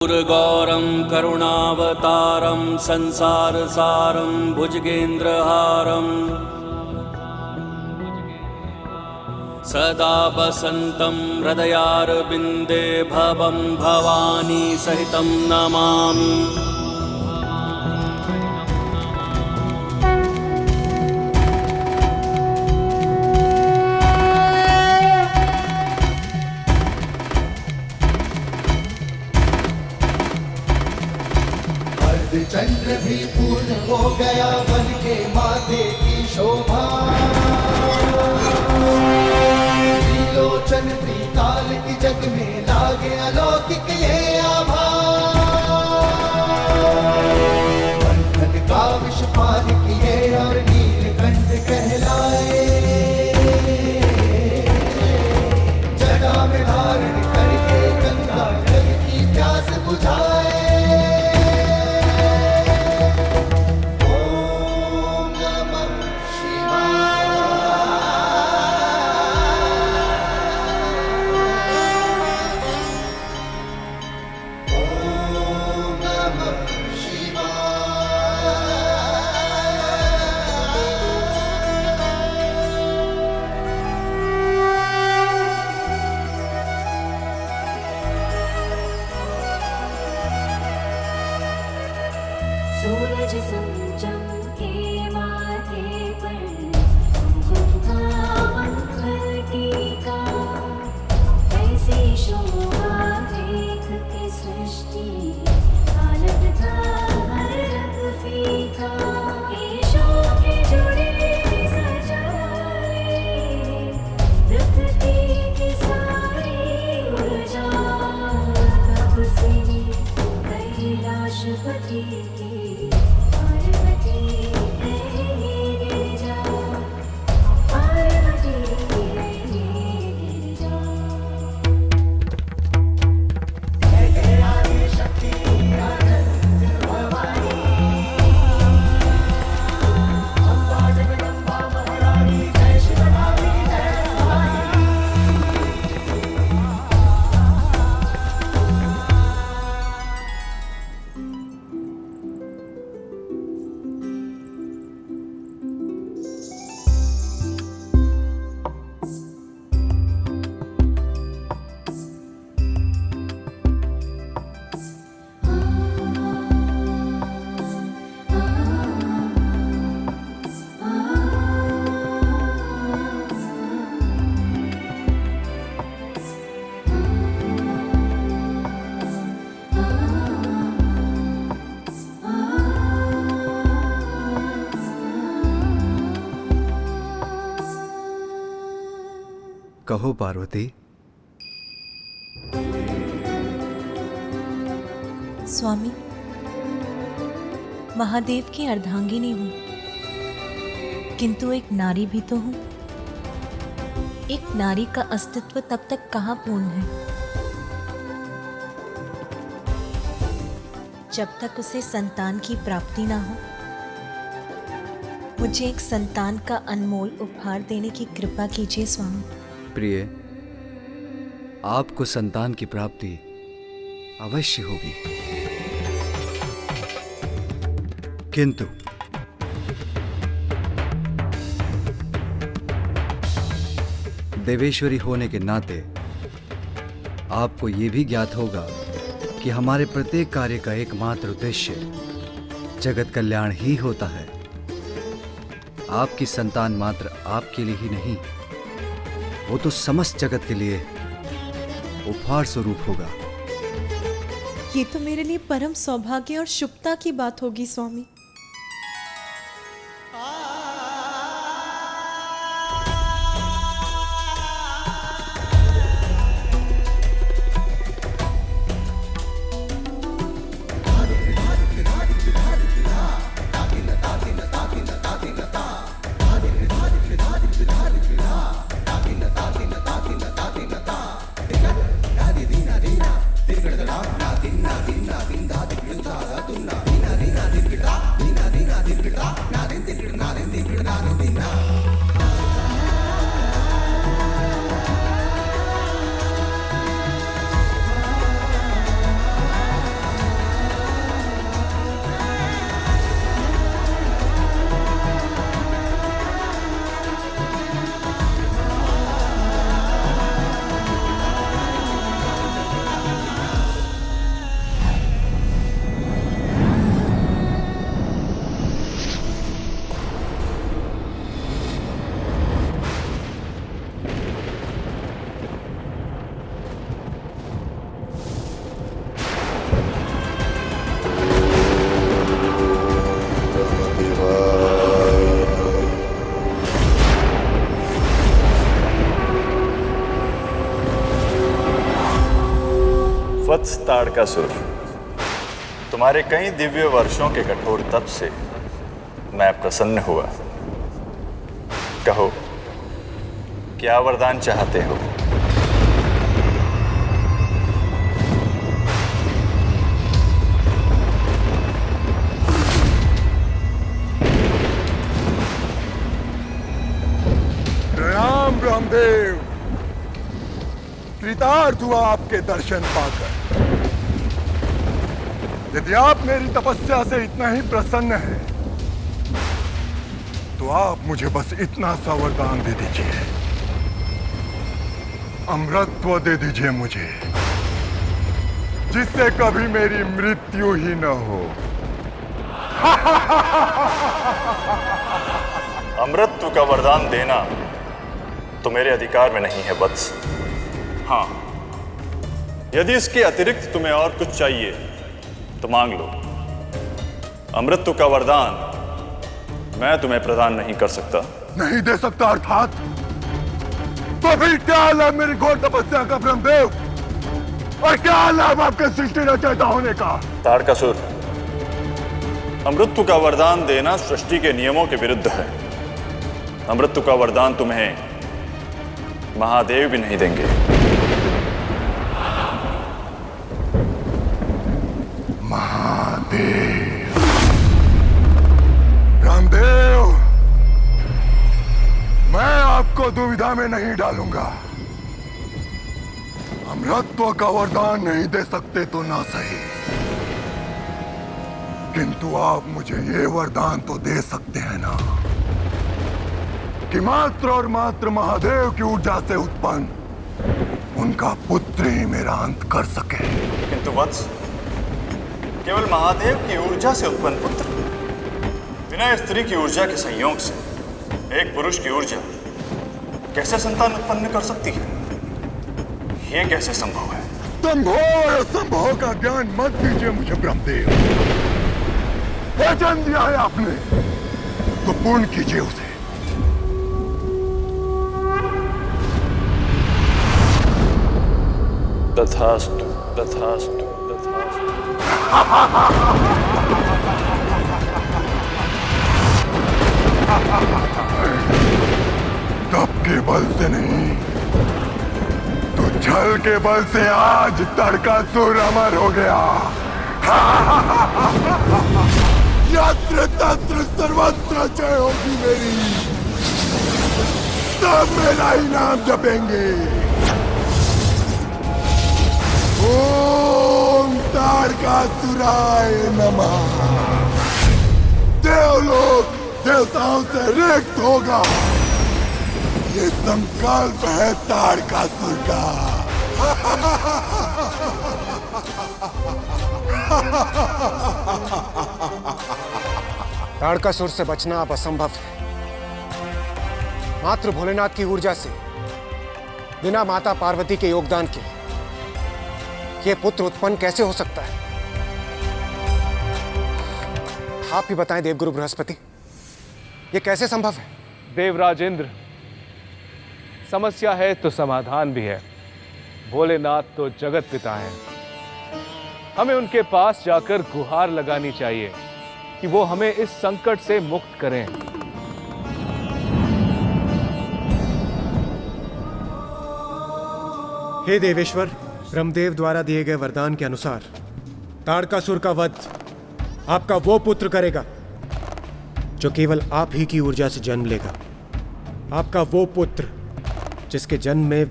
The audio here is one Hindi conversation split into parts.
गौरं करुणावतारं संसारसारं भुजगेन्द्रहारं सदा वसन्तं हृदयारविन्दे भवं भवानी सहितं नमामि। चंद्र भी पूर्ण हो गया बन के माथे की शोभा। त्रिलोचन त्रिकाल की जग में लागे अलौकिक ये आभा। बंधन का विष पान किए और नीलकंठ कहलाए। जटा में धारण करके गंगा जल की प्यास बुझाए। सूरज चमके माथे पर कुमकुम का मंगल टीका। ऐसी शोभा देख के सृष्टि आनंद था हर रंग फीका। ईशों के जुड़े सजाए प्रकृति की सारी ऊर्जा। कब से कैलाशपति की कहो पार्वती। स्वामी, महादेव की अर्धांगिनी हूँ, किंतु एक नारी भी तो हूँ। एक नारी का अस्तित्व तब तक कहाँ पूर्ण है जब तक उसे संतान की प्राप्ति ना हो। मुझे एक संतान का अनमोल उपहार देने की कृपा कीजिए स्वामी। प्रिय, आपको संतान की प्राप्ति अवश्य होगी, किंतु देवेश्वरी होने के नाते आपको यह भी ज्ञात होगा कि हमारे प्रत्येक कार्य का एकमात्र उद्देश्य जगत कल्याण ही होता है। आपकी संतान मात्र आपके लिए ही नहीं, वो तो समस्त जगत के लिए उपहार स्वरूप होगा। ये तो मेरे लिए परम सौभाग्य और शुभता की बात होगी स्वामी। दिना दिना दिना दिना दिना दिना दिना दिना दिना ताड़कासुर, तुम्हारे कई दिव्य वर्षों के कठोर तप से मैं प्रसन्न हुआ। कहो, क्या वरदान चाहते हो? प्रणाम ब्रह्मदेव, कृतार्थ हुआ आपके दर्शन पाकर। यदि आप मेरी तपस्या से इतना ही प्रसन्न हैं, तो आप मुझे बस इतना सा वरदान दे दीजिए। अमृतत्व दे दीजिए मुझे, जिससे कभी मेरी मृत्यु ही न हो। अमृतत्व का वरदान देना तो मेरे अधिकार में नहीं है वत्स। हाँ, यदि इसके अतिरिक्त तुम्हें और कुछ चाहिए तो मांग लो। अमृतत्व का वरदान मैं तुम्हें प्रदान नहीं कर सकता। नहीं दे सकता अर्थात? तो फिर क्या लाभ मेरी घोर तपस्या का ब्रह्मदेव, और क्या लाभ आपके सृष्टि रचयिता होने का? ताड़कासुर, अमृतत्व का वरदान देना सृष्टि के नियमों के विरुद्ध है। अमृतत्व का वरदान तुम्हें महादेव भी नहीं देंगे। महादेव, रामदेव, मैं आपको दुविधा में नहीं डालूंगा। अमृतत्व का वरदान नहीं दे सकते तो ना सही, किंतु आप मुझे ये वरदान तो दे सकते हैं ना, कि मात्र और मात्र महादेव की ऊर्जा से उत्पन्न उनका पुत्र ही मेरा अंत कर सके। किंतु वत्स, केवल महादेव की ऊर्जा से उत्पन्न पुत्र, बिना स्त्री की ऊर्जा के संयोग से एक पुरुष की ऊर्जा कैसे संतान उत्पन्न कर सकती है? यह कैसे संभव है? संभव और असंभव का ज्ञान मत दीजिए मुझे ब्रह्मदेव। वचन दिया है आपने तो पूर्ण कीजिए उसे। तथास्तु, तथास्तु, तथास्तु। तप के बल से नहीं, तो छल के बल से आज ताड़कासुर अमर हो गया। यत्र तत्र सर्वत्र जय होगी मेरी, सब मेरा ही नाम जपेंगे। ओम ताड़कासुराय नमः। देवलोक देवताओं से रिक्त होगा, ये संकल्प है ताड़कासुर का। ताड़कासुर से बचना अब असंभव है। मात्र भोलेनाथ की ऊर्जा से, बिना माता पार्वती के योगदान के ये पुत्र उत्पन्न कैसे हो सकता है? आप ही बताएं देवगुरु बृहस्पति, ये कैसे संभव है? देवराजेंद्र, समस्या है तो समाधान भी है। भोलेनाथ तो जगत पिता हैं। हमें उनके पास जाकर गुहार लगानी चाहिए कि वो हमें इस संकट से मुक्त करें। हे देवेश्वर, ब्रह्मदेव द्वारा दिए गए वरदान के अनुसार ताड़कासुर का वध आपका वो पुत्र करेगा जो केवल आप ही की ऊर्जा से जन्म लेगा। आपका वो पुत्र जिसके जन्म में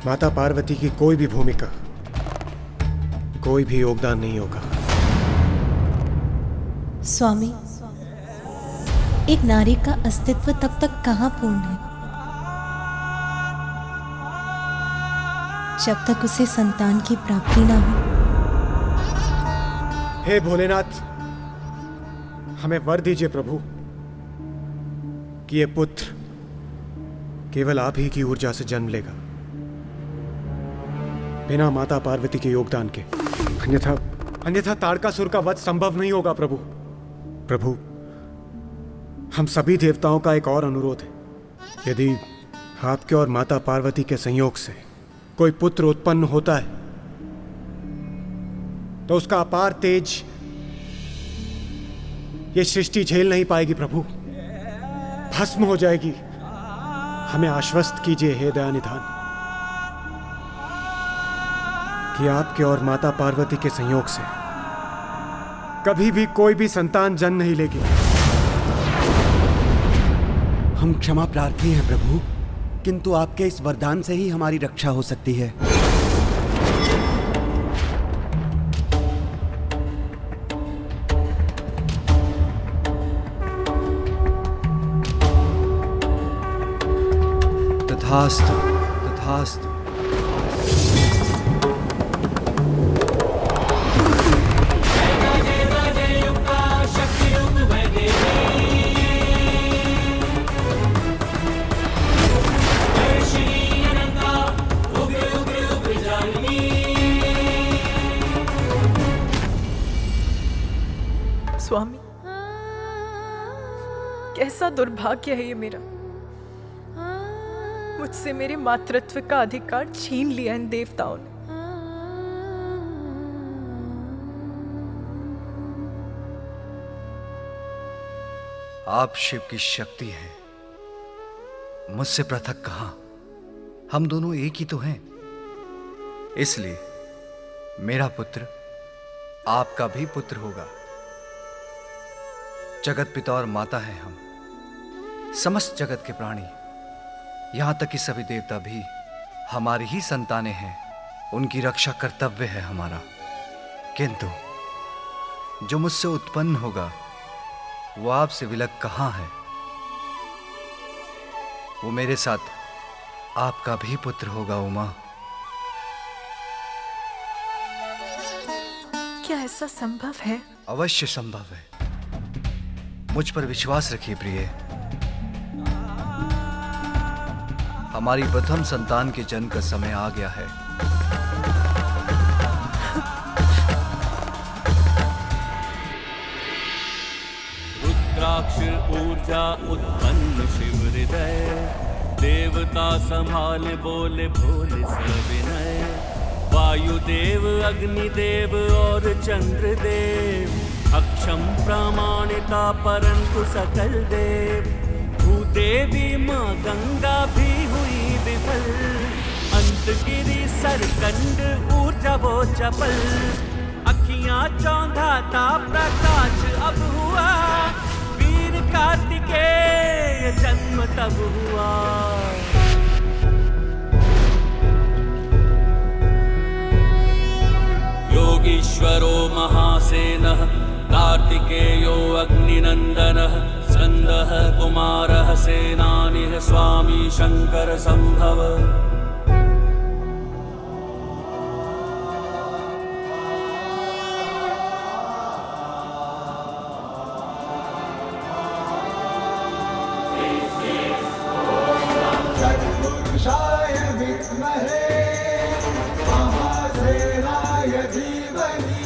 माता पार्वती की कोई भी भूमिका, कोई भी योगदान नहीं होगा। स्वामी, एक नारी का अस्तित्व तब तक कहाँ पूर्ण है जब तक उसे संतान की प्राप्ति ना हो। हे भोलेनाथ, हमें वर दीजिए प्रभु कि ये पुत्र केवल आप ही की ऊर्जा से जन्म लेगा, बिना माता पार्वती के योगदान के। अन्यथा ताड़कासुर का वध संभव नहीं होगा प्रभु। प्रभु, हम सभी देवताओं का एक और अनुरोध है। यदि आपके और माता पार्वती के संयोग से कोई पुत्र उत्पन्न होता है तो उसका अपार तेज ये सृष्टि झेल नहीं पाएगी प्रभु, भस्म हो जाएगी। हमें आश्वस्त कीजिए हे दयानिधान कि आपके और माता पार्वती के संयोग से कभी भी कोई भी संतान जन्म नहीं लेगी। हम क्षमा प्रार्थी हैं प्रभु, किंतु आपके इस वरदान से ही हमारी रक्षा हो सकती है। तथास्तु तथास्तु। स्वामी, कैसा दुर्भाग्य है ये मेरा। मुझसे मेरे मातृत्व का अधिकार छीन लिया इन देवताओं ने। आप शिव की शक्ति हैं, मुझसे पृथक कहां। हम दोनों एक ही तो हैं। इसलिए मेरा पुत्र आपका भी पुत्र होगा। जगत पिता और माता हैं हम, समस्त जगत के प्राणी, यहां तक कि सभी देवता भी हमारी ही संतानें हैं। उनकी रक्षा कर्तव्य है हमारा। किंतु जो मुझसे उत्पन्न होगा वो आपसे विलग कहां है। वो मेरे साथ आपका भी पुत्र होगा उमा। क्या ऐसा संभव है? अवश्य संभव है। मुझ पर विश्वास रखिए प्रिय। हमारी प्रथम संतान के जन्म का समय आ गया है। रुद्राक्ष ऊर्जा उत्पन्न शिव हृदय, देवता संभाल बोले भोले सविनय। वायुदेव अग्निदेव और चंद्रदेव, अक्षम प्रामाणिता परंतु सकल देव। भूदेवी माँ गंगा भी हुई विफल, अंत गिरी सरकंड ऊर्जा वो चपल। अखियां चौंधाता प्रकाश अब हुआ, वीर कार्तिकेय जन्म तब हुआ। योगीश्वरो महासेनः, कार्तिकेयो अग्निनन्दनः, स्कन्दः कुमारः सेनानिः, स्वामी शंकर संभव। तत्पुरुषाय विद्महे महासेनाय धीमहि।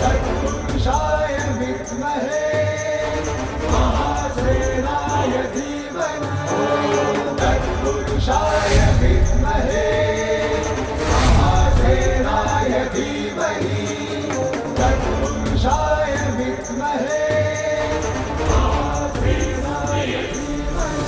तत्पुरुषाय विद्महे महासेनाय धीमहि। तत्पुरुषाय विद्महे महासेनाय धीमहि। तत्पुरुषाय विद्महे महासेनाय धीमहि।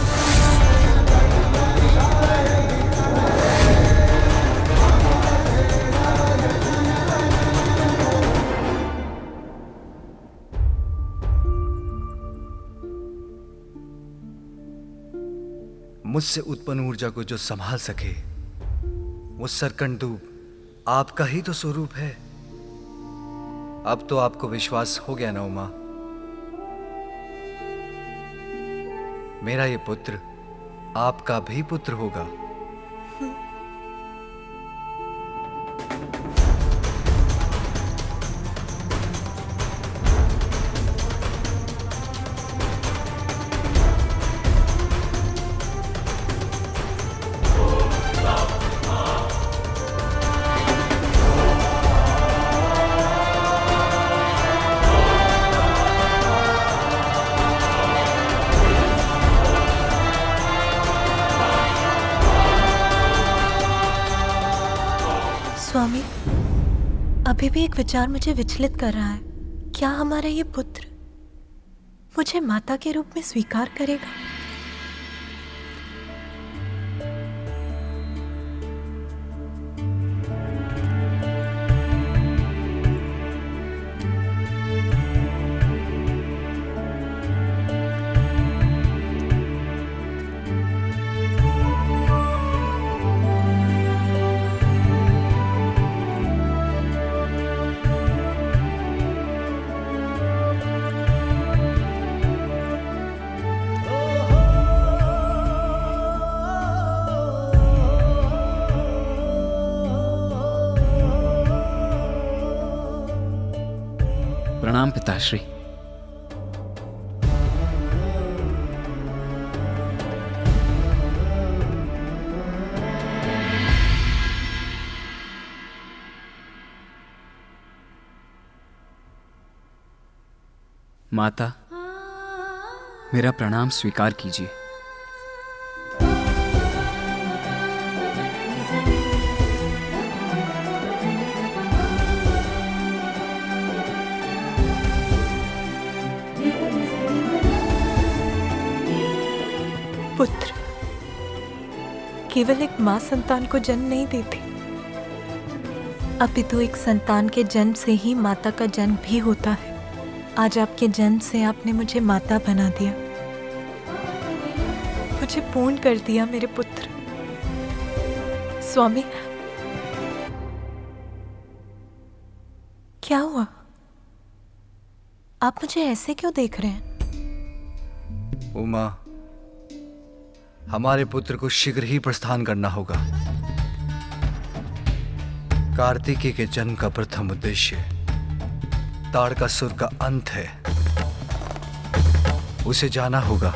मुझसे उत्पन्न ऊर्जा को जो संभाल सके वो सरकंडूप आपका ही तो स्वरूप है। अब तो आपको विश्वास हो गया ना उमा। मेरा ये पुत्र आपका भी पुत्र होगा। भी एक विचार मुझे विचलित कर रहा है। क्या हमारा ये पुत्र मुझे माता के रूप में स्वीकार करेगा? प्रणाम पिताश्री। माता, मेरा प्रणाम स्वीकार कीजिए। पुत्र केवल एक माँ संतान को जन्म नहीं देती, अपितु एक संतान के जन्म से ही माता का जन्म भी होता है। आज आपके जन्म से आपने मुझे माता बना दिया, मुझे पूर्ण कर दिया मेरे पुत्र। स्वामी, क्या हुआ? आप मुझे ऐसे क्यों देख रहे हैं? उमा, हमारे पुत्र को शीघ्र ही प्रस्थान करना होगा। कार्तिकेय के जन्म का प्रथम उद्देश्य ताड़कासुर का अंत है। उसे जाना होगा।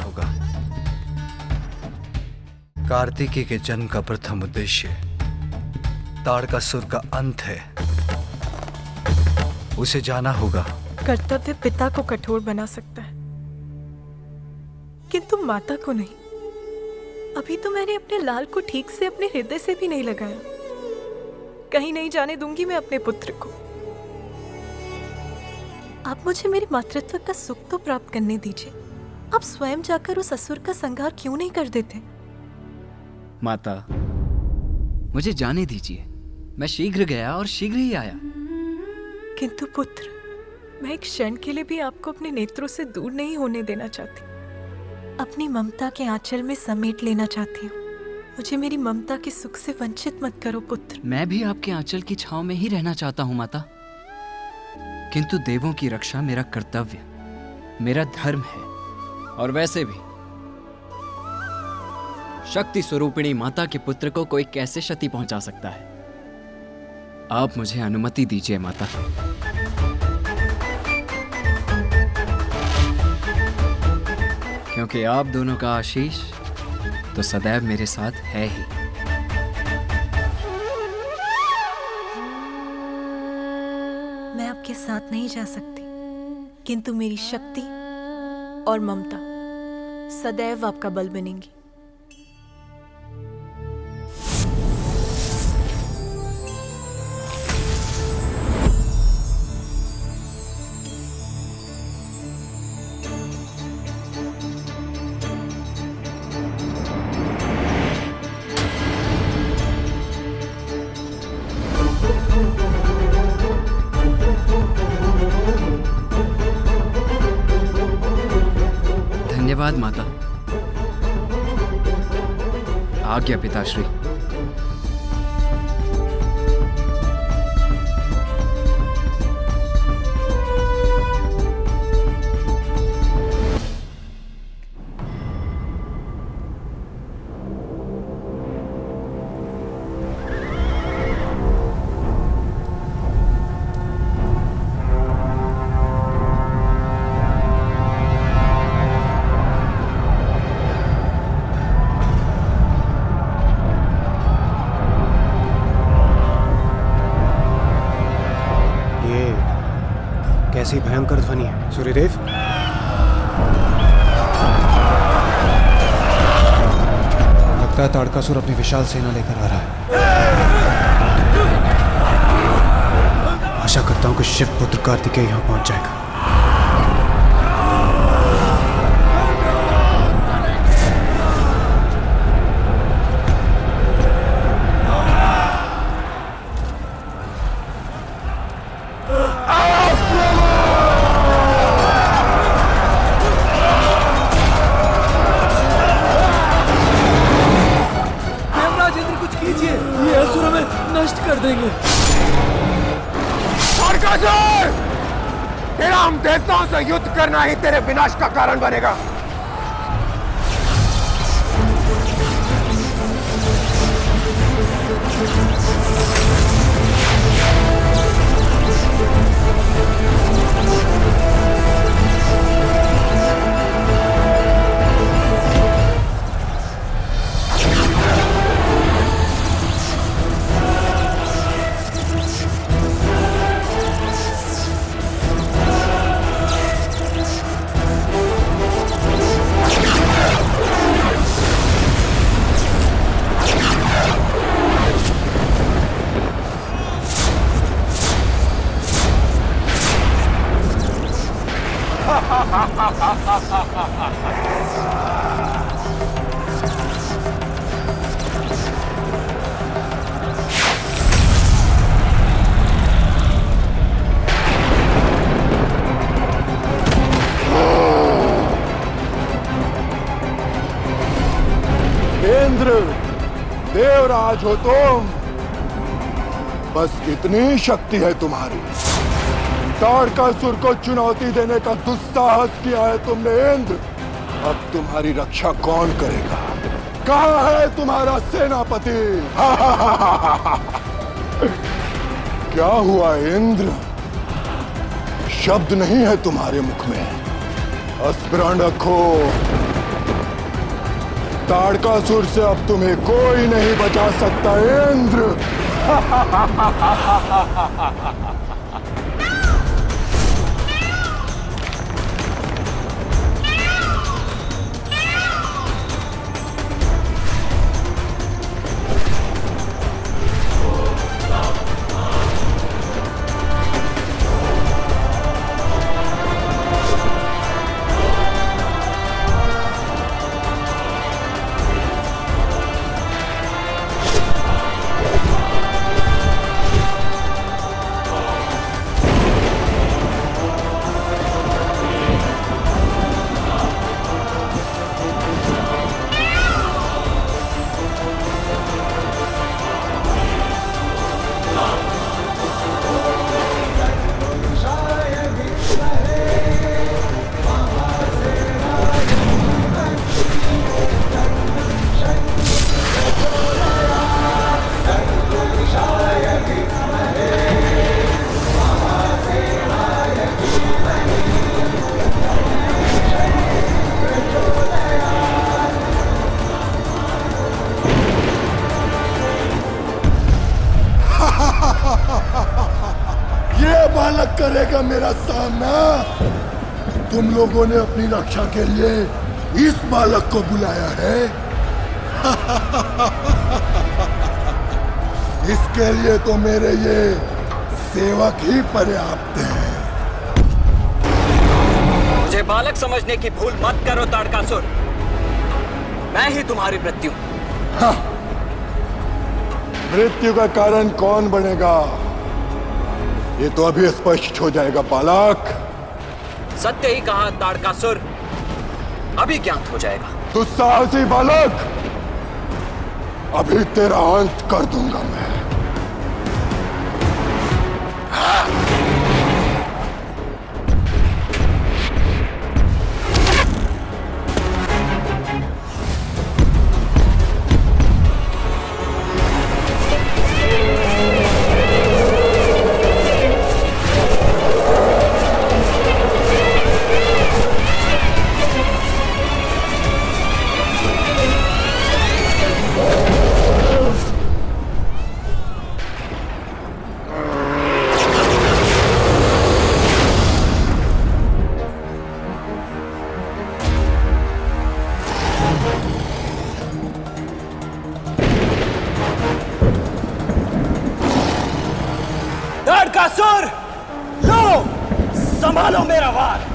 कार्तिकेय के जन्म का प्रथम उद्देश्य ताड़कासुर का अंत है। उसे जाना होगा। कर्तव्य पिता को कठोर बना सकता है, किंतु माता को नहीं। अभी तो मैंने अपने लाल को ठीक से अपने हृदय से भी नहीं लगाया। कहीं नहीं जाने दूंगी मैं अपने पुत्र को। आप मुझे मेरे मातृत्व का सुख तो प्राप्त करने दीजिए। आप स्वयं जाकर उस असुर का संहार क्यों नहीं कर देते? माता, मुझे जाने दीजिए। मैं शीघ्र गया और शीघ्र ही आया। किंतु पुत्र, मैं एक क्षण के लिए भी आपको अपने नेत्रों से दूर नहीं होने देना चाहती। अपनी ममता के आंचल में समेट लेना चाहती हूँ। मुझे मेरी ममता के सुख से वंचित मत करो पुत्र। मैं भी आपके आंचल की छांव में ही रहना चाहता हूँ माता, किंतु देवों की रक्षा मेरा कर्तव्य, मेरा धर्म है। और वैसे भी शक्ति स्वरूपिणी माता के पुत्र को कोई कैसे क्षति पहुंचा सकता है? आप मुझे अनुमति दीजिए माता। क्योंकि आप दोनों का आशीष तो सदैव मेरे साथ है ही। मैं आपके साथ नहीं जा सकती, किंतु मेरी शक्ति और ममता सदैव आपका बल बनेंगी। धन्यवाद माता। आज्ञा पिताश्री। कैसी भयंकर ध्वनि है सूर्यदेव। लगता है ताड़कासुर अपनी विशाल सेना लेकर आ रहा है। आशा करता हूं कि शिव पुत्र कार्तिकेय यहां पहुंच जाएगा। देवराज इंद्र, कुछ कीजिए, ये असुर हमें नष्ट कर देंगे। तेरा हम देवताओं से युद्ध करना ही तेरे विनाश का कारण बनेगा। इंद्र, देवराज हो तुम, बस इतनी शक्ति है तुम्हारी। ताड़कासुर को चुनौती देने का दुस्साहस किया है तुमने इंद्र। अब तुम्हारी रक्षा कौन करेगा? कहाँ है तुम्हारा सेनापति? क्या हुआ इंद्र? शब्द नहीं है तुम्हारे मुख में। स्मरण रखो, ताड़कासुर से अब तुम्हें कोई नहीं बचा सकता इंद्र। बालक करेगा मेरा सामना। तुम लोगों ने अपनी रक्षा के लिए इस बालक को बुलाया है। इसके लिए तो मेरे ये सेवक ही पर्याप्त हैं। मुझे बालक समझने की भूल मत करो ताड़कासुर, मैं ही तुम्हारी मृत्यु। हाँ, मृत्यु का कारण कौन बनेगा ये तो अभी स्पष्ट हो जाएगा बालक। सत्य ही कहा ताड़कासुर, अभी ज्ञात हो जाएगा। दुस्साहसी बालक, अभी तेरा अंत कर दूंगा मैं। संभालो मेरा वार।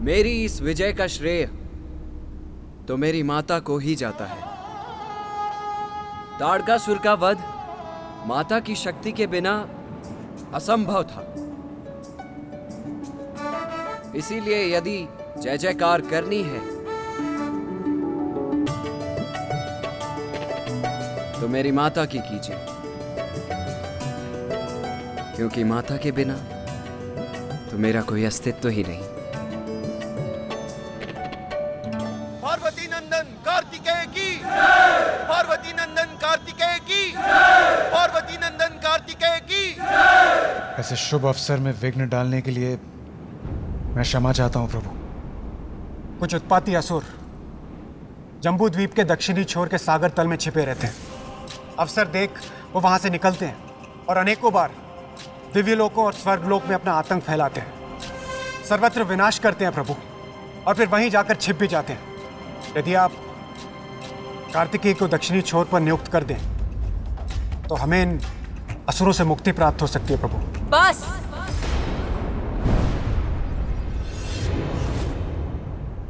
मेरी इस विजय का श्रेय तो मेरी माता को ही जाता है। ताड़कासुर का वध माता की शक्ति के बिना असंभव था। इसीलिए यदि जय जयकार करनी है तो मेरी माता की कीजिए, क्योंकि माता के बिना तो मेरा कोई अस्तित्व ही नहीं। पार्वती नंदन कार्तिकेय की, पार्वती नंदन कार्तिकेय की, पार्वती नंदन कार्तिकेय की। ऐसे शुभ अवसर में विघ्न डालने के लिए मैं क्षमा चाहता हूं प्रभु। कुछ उत्पाती असुर जम्बू द्वीप के दक्षिणी छोर के सागर तल में छिपे रहते हैं। अवसर देख वो वहां से निकलते हैं और अनेकों बार दिव्य लोकों और स्वर्गलोक में अपना आतंक फैलाते हैं, सर्वत्र विनाश करते हैं प्रभु, और फिर वहीं जाकर छिप भी जाते हैं। यदि आप कार्तिकेय को दक्षिणी छोर पर नियुक्त कर दें तो हमें इन असुरों से मुक्ति प्राप्त हो सकती है प्रभु। बस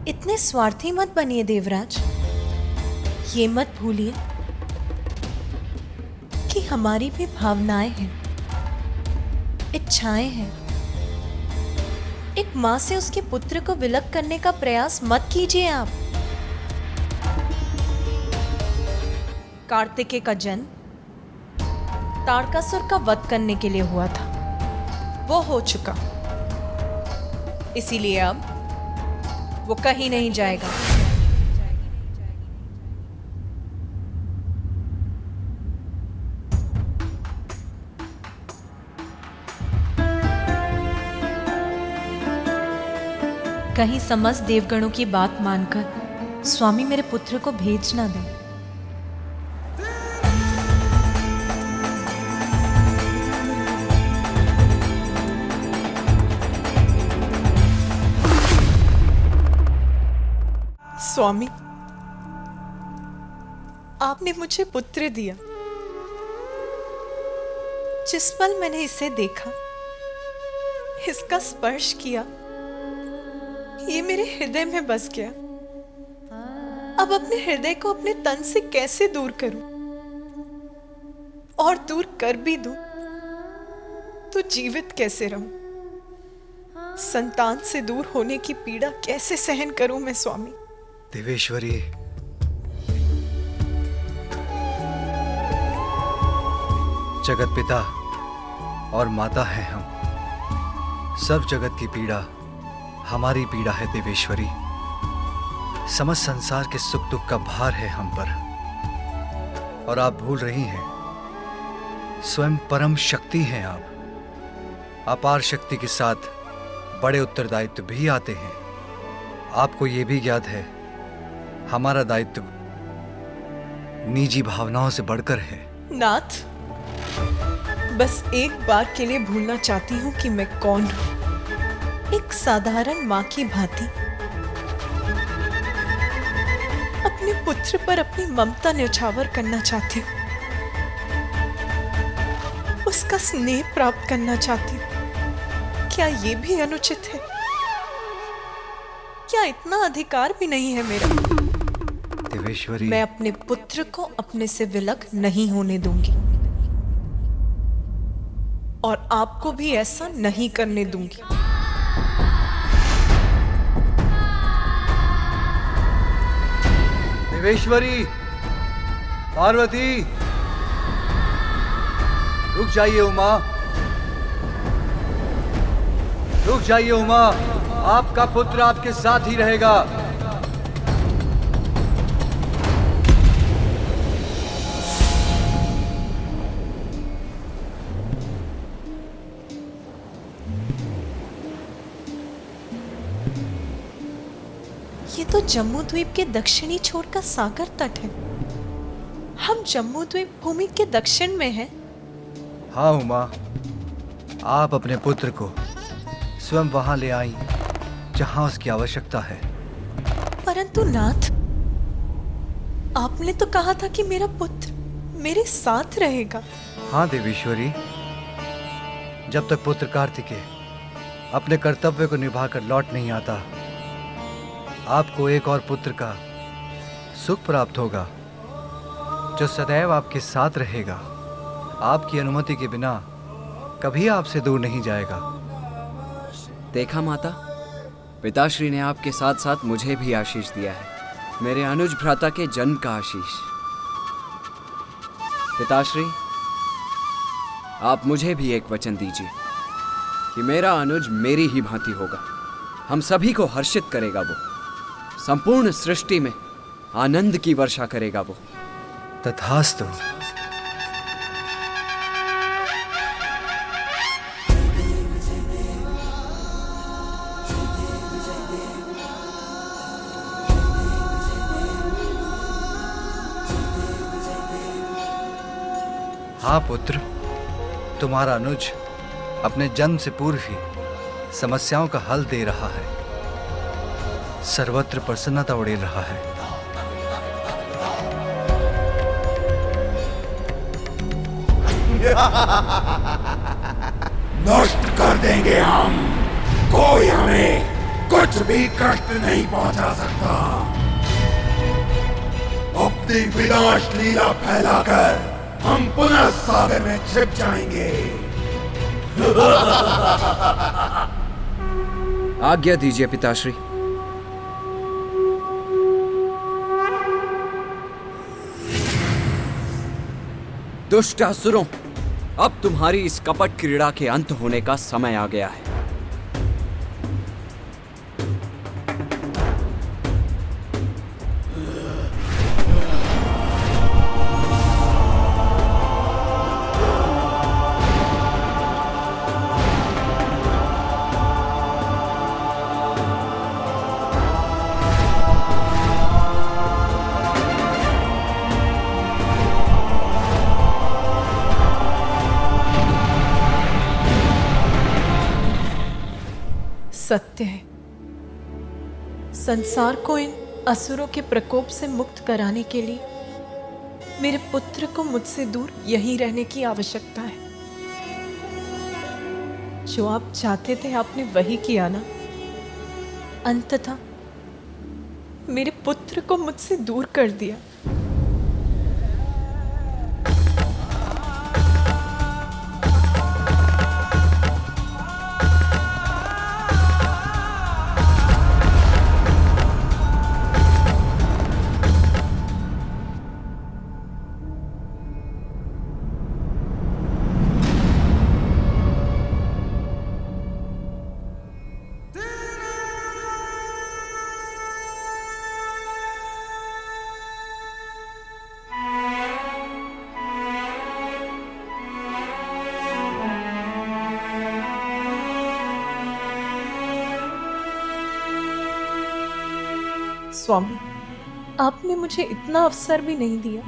इतने स्वार्थी मत बनिए देवराज। ये मत भूलिए कि हमारी भी भावनाएं हैं, इच्छाएं हैं। एक मां से उसके पुत्र को विलग करने का प्रयास मत कीजिए आप। कार्तिकेय का जन्म ताड़कासुर का वध करने के लिए हुआ था, वो हो चुका। इसीलिए अब वो कहीं नहीं जाएगा। कहीं समस्त देवगणों की बात मानकर स्वामी मेरे पुत्र को भेज ना दें। स्वामी, आपने मुझे पुत्र दिया। जिस पल मैंने इसे देखा, इसका स्पर्श किया, ये मेरे हृदय में बस गया। अब अपने हृदय को अपने तन से कैसे दूर करूं? और दूर कर भी दूं तो जीवित कैसे रहूं? संतान से दूर होने की पीड़ा कैसे सहन करूं मैं स्वामी? देवेश्वरी, जगत पिता और माता हैं हम। सब जगत की पीड़ा हमारी पीड़ा है देवेश्वरी। समस्त संसार के सुख दुख का भार है हम पर। और आप भूल रही हैं, स्वयं परम शक्ति हैं आप। अपार शक्ति के साथ बड़े उत्तरदायित्व भी आते हैं। आपको ये भी ज्ञात है, हमारा दायित्व निजी भावनाओं से बढ़कर है। नाथ, बस एक बार के लिए भूलना चाहती हूँ कि मैं कौन हूँ। एक साधारण माँ की भांति अपने पुत्र पर अपनी ममता न्यौछावर करना चाहती हूँ। उसका स्नेह प्राप्त करना चाहती हूँ। क्या ये भी अनुचित है? क्या इतना अधिकार भी नहीं है मेरा? देवेश्वरी, मैं अपने पुत्र को अपने से विलग नहीं होने दूंगी और आपको भी ऐसा नहीं करने दूंगी। देवेश्वरी, पार्वती, रुक जाइए उमा, रुक जाइए उमा। आपका पुत्र आपके साथ ही रहेगा। ये तो जम्मू द्वीप के दक्षिणी छोर का सागर तट है। हम जम्मू द्वीप भूमि के दक्षिण में हैं। हाँ उमा, आप अपने पुत्र को स्वयं वहां ले आई जहां उसकी आवश्यकता है। परंतु नाथ, आपने तो कहा था कि मेरा पुत्र मेरे साथ रहेगा। हाँ देवेश्वरी, जब तक पुत्र कार्तिकेय अपने कर्तव्य को निभाकर लौट नहीं आता, आपको एक और पुत्र का सुख प्राप्त होगा जो सदैव आपके साथ रहेगा। आपकी अनुमति के बिना कभी आपसे दूर नहीं जाएगा। देखा माता, पिताश्री ने आपके साथ साथ मुझे भी आशीष दिया है, मेरे अनुज भ्राता के जन्म का आशीष। पिताश्री, आप मुझे भी एक वचन दीजिए कि मेरा अनुज मेरी ही भांति होगा। हम सभी को हर्षित करेगा वो, संपूर्ण सृष्टि में आनंद की वर्षा करेगा वो। तथास्तु। हाँ पुत्र, तुम्हारा अनुज अपने जन्म से पूर्व ही समस्याओं का हल दे रहा है, सर्वत्र प्रसन्नता उड़ेल रहा है। नष्ट कर देंगे हम, कोई हमें कुछ भी कष्ट नहीं पहुंचा सकता। अपनी विनाश लीला फैलाकर हम पुनः सागर में छिप जाएंगे। आज्ञा दीजिए पिताश्री। दुष्ट असुरों, अब तुम्हारी इस कपट क्रीड़ा के अंत होने का समय आ गया है। सत्य है, संसार को इन असुरों के प्रकोप से मुक्त कराने के लिए मेरे पुत्र को मुझसे दूर यहीं रहने की आवश्यकता है। जो आप चाहते थे आपने वही किया ना। अंततः मेरे पुत्र को मुझसे दूर कर दिया। स्वामी, आपने मुझे इतना अवसर भी नहीं दिया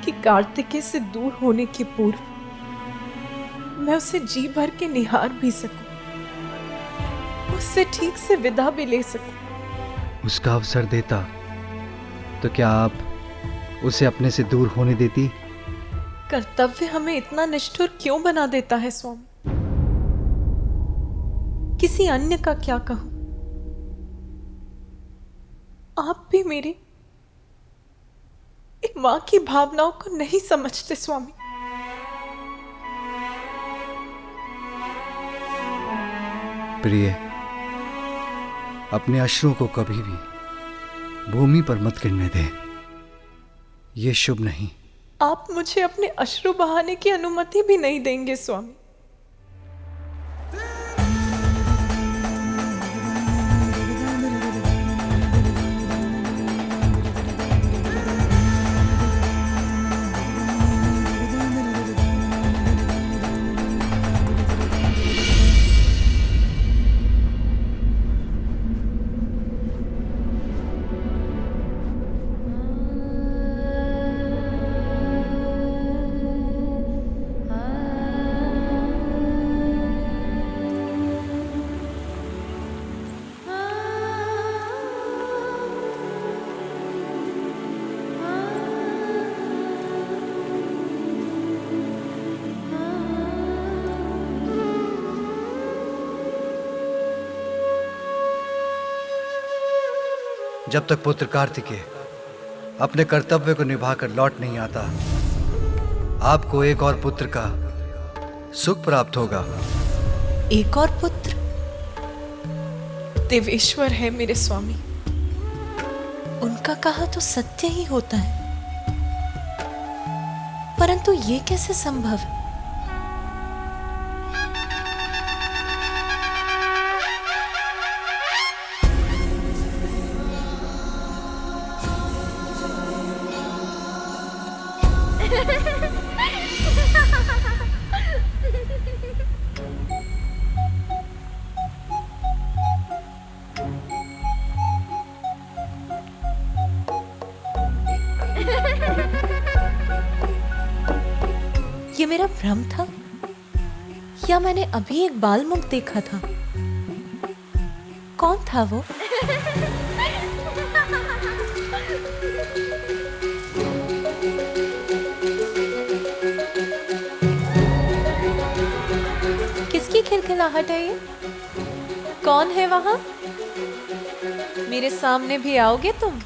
कि कार्तिकेय से दूर होने के पूर्व मैं उसे जी भर के निहार भी सकूं, उससे ठीक से विदा भी ले सकूं। उसका अवसर देता तो क्या आप उसे अपने से दूर होने देती? कर्तव्य हमें इतना निष्ठुर क्यों बना देता है स्वामी? किसी अन्य का क्या कहूं? आप भी मेरी एक मां की भावनाओं को नहीं समझते स्वामी। प्रिय, अपने अश्रुओं को कभी भी भूमि पर मत गिरने दे, ये शुभ नहीं। आप मुझे अपने अश्रु बहाने की अनुमति भी नहीं देंगे स्वामी। जब तक पुत्र कार्तिकेय अपने कर्तव्य को निभाकर लौट नहीं आता, आपको एक और पुत्र का सुख प्राप्त होगा। एक और पुत्र? देवेश्वर है मेरे स्वामी, उनका कहा तो सत्य ही होता है, परंतु ये कैसे संभव है? ये मेरा भ्रम था या मैंने अभी एक बाल मुख देखा था? कौन था वो? किसकी खिलखिलाहट है ये? कौन है वहां? मेरे सामने भी आओगे तुम?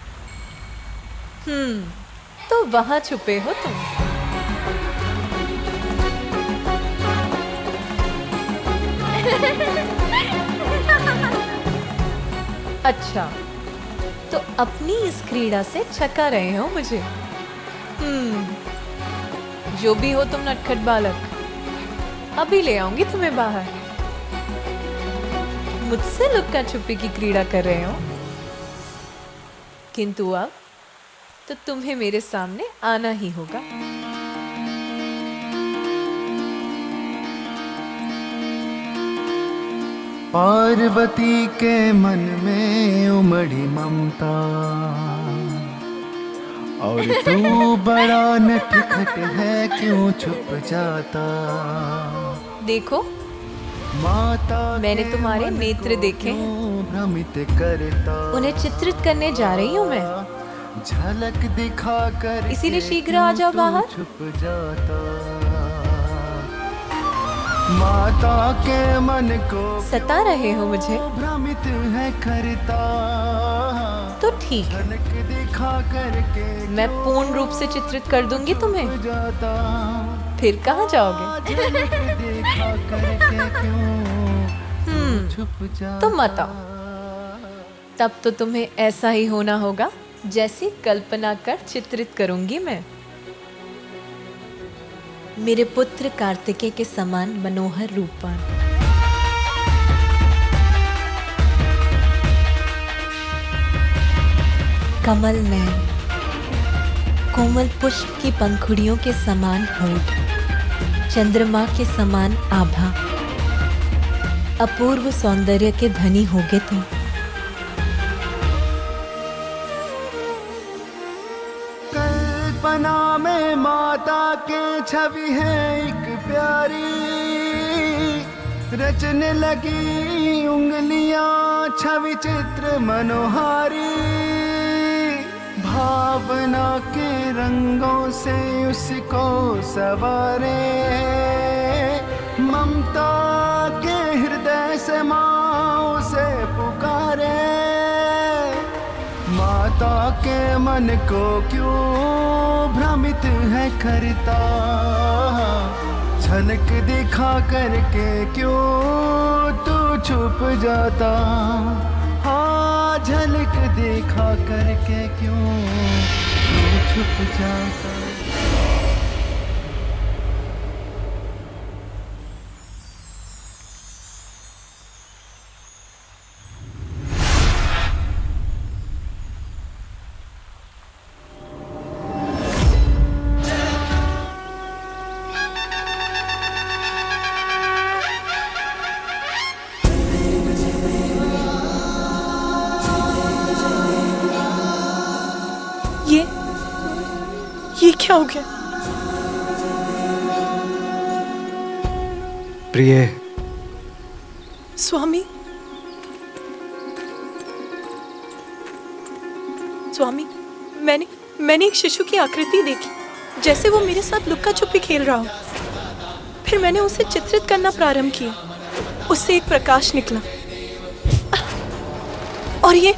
तो वहां छुपे हो तुम। अच्छा, तो अपनी इस क्रीड़ा से छका रहे हो मुझे। जो भी हो तुम नटखट बालक, अभी ले आऊंगी तुम्हें बाहर। मुझसे लुक्का छुपी की क्रीड़ा कर रहे हो, किंतु अब तो तुम्हें मेरे सामने आना ही होगा। पार्वती के मन में उमड़ी ममता, और तू बड़ा नटखट है क्यों छुप जाता। देखो माता मैंने तुम्हारे नेत्र देखे हैं, भ्रमित करता, उन्हें चित्रित करने जा रही हूँ मैं। झलक दिखा कर इसीलिए शीघ्र आ जाओ बाहर। छुप जाता। माता के मन को सता रहे हो मुझे। भ्रमित है करता। ठीक है, मैं पूर्ण रूप से चित्रित कर दूंगी तुम्हें। फिर कहाँ जाओगे? तुम मत आओ, तब तो तुम्हें ऐसा ही होना होगा जैसी कल्पना कर चित्रित करूंगी मैं। मेरे पुत्र कार्तिकेय के समान मनोहर रूपवान, कमल नयन, कोमल पुष्प की पंखुड़ियों के समान होठ, चंद्रमा के समान आभा, अपूर्व सौंदर्य के धनी होगे तुम। कल्पना में माता के छवि है एक प्यारी, रचने लगी उंगलियां छवि चित्र मनोहारी, भावना के रंगों से उसको सवारे, ममता के हृदय से माँ उसे पुकारे, माता के मन को क्यों भ्रमित है करता, झलक दिखा करके क्यों तू छुप जाता, हाँ झलक दिखा करके क्यों तू छुप जाता। ये क्या हो गया? प्रिय स्वामी, स्वामी, मैंने एक शिशु की आकृति देखी, जैसे वो मेरे साथ लुक्का छुपी खेल रहा हो। फिर मैंने उसे चित्रित करना प्रारंभ किया, उससे एक प्रकाश निकला और ये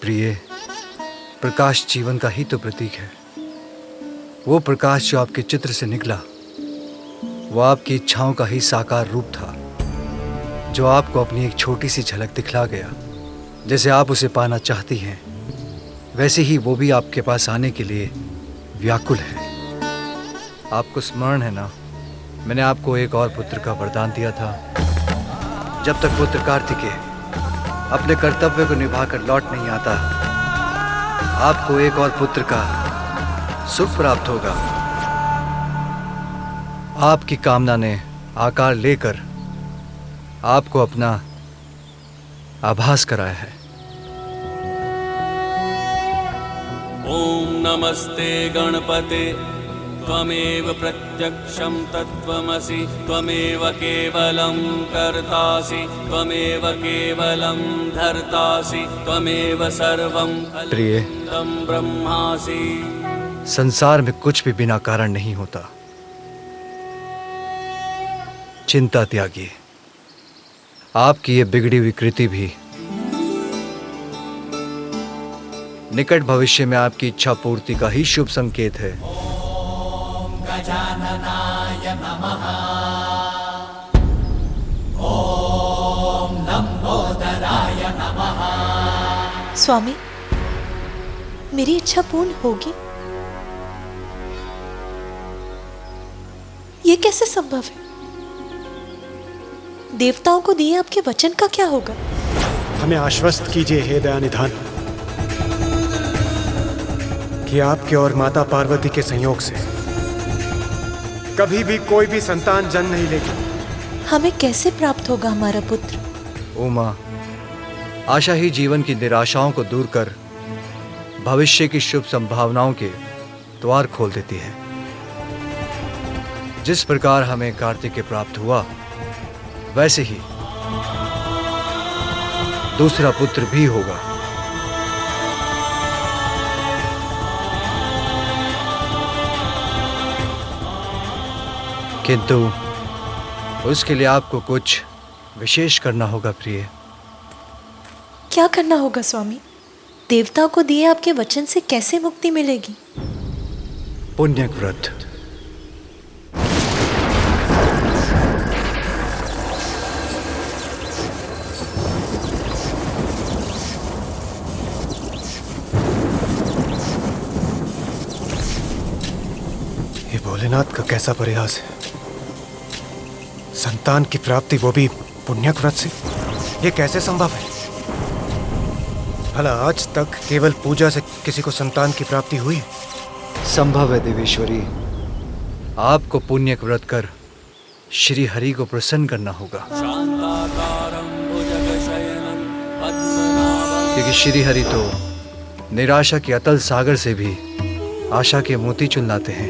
प्रिय, प्रकाश जीवन का ही तो प्रतीक है। वो प्रकाश जो आपके चित्र से निकला, वो आपकी इच्छाओं का ही साकार रूप था, जो आपको अपनी एक छोटी सी झलक दिखला गया। जैसे आप उसे पाना चाहती हैं, वैसे ही वो भी आपके पास आने के लिए व्याकुल है। आपको स्मरण है ना, मैंने आपको एक और पुत्र का वरदान दिया था। जब तक पुत्र कार्तिकेय अपने कर्तव्य को निभाकर लौट नहीं आता, आपको एक और पुत्र का सुख प्राप्त होगा। आपकी कामना ने आकार लेकर आपको अपना आभास कराया है। ओम नमस्ते गणपते, त्वमेव प्रत्यक्षं तत्त्वमसि, त्वमेव केवलं कर्तासि, त्वमेव केवलं धर्तासि, त्वमेव सर्वं कल्पितं ब्रह्मासि। संसार में कुछ भी बिना कारण नहीं होता। चिंता त्यागिए। आपकी ये बिगड़ी हुई कृति भी निकट भविष्य में आपकी इच्छा पूर्ति का ही शुभ संकेत है। गजाननाय नमः। ओम लंबोदराय नमः। स्वामी, मेरी इच्छा पूर्ण होगी? ये कैसे संभव है? देवताओं को दिए आपके वचन का क्या होगा? हमें आश्वस्त कीजिए हे दयानिधान कि आपके और माता पार्वती के संयोग से कभी भी कोई भी संतान जन्म नहीं लेगी। हमें कैसे प्राप्त होगा हमारा पुत्र? उमा, आशा ही जीवन की निराशाओं को दूर कर भविष्य की शुभ संभावनाओं के द्वार खोल देती है। जिस प्रकार हमें कार्तिकेय प्राप्त हुआ, वैसे ही दूसरा पुत्र भी होगा। किंतु उसके लिए आपको कुछ विशेष करना होगा प्रिय। क्या करना होगा स्वामी? देवता को दिए आपके वचन से कैसे मुक्ति मिलेगी? पुण्यक व्रत। ये भोलेनाथ का कैसा प्रयास है। संतान की प्राप्ति, वो भी पुण्यक व्रत से, ये कैसे संभव है? भला आज तक केवल पूजा से किसी को संतान की प्राप्ति हुई है? संभव है देवेश्वरी। आपको पुण्यक व्रत कर श्री हरि को प्रसन्न करना होगा, क्योंकि श्री हरि तो निराशा के अतल सागर से भी आशा के मोती चुन लाते हैं,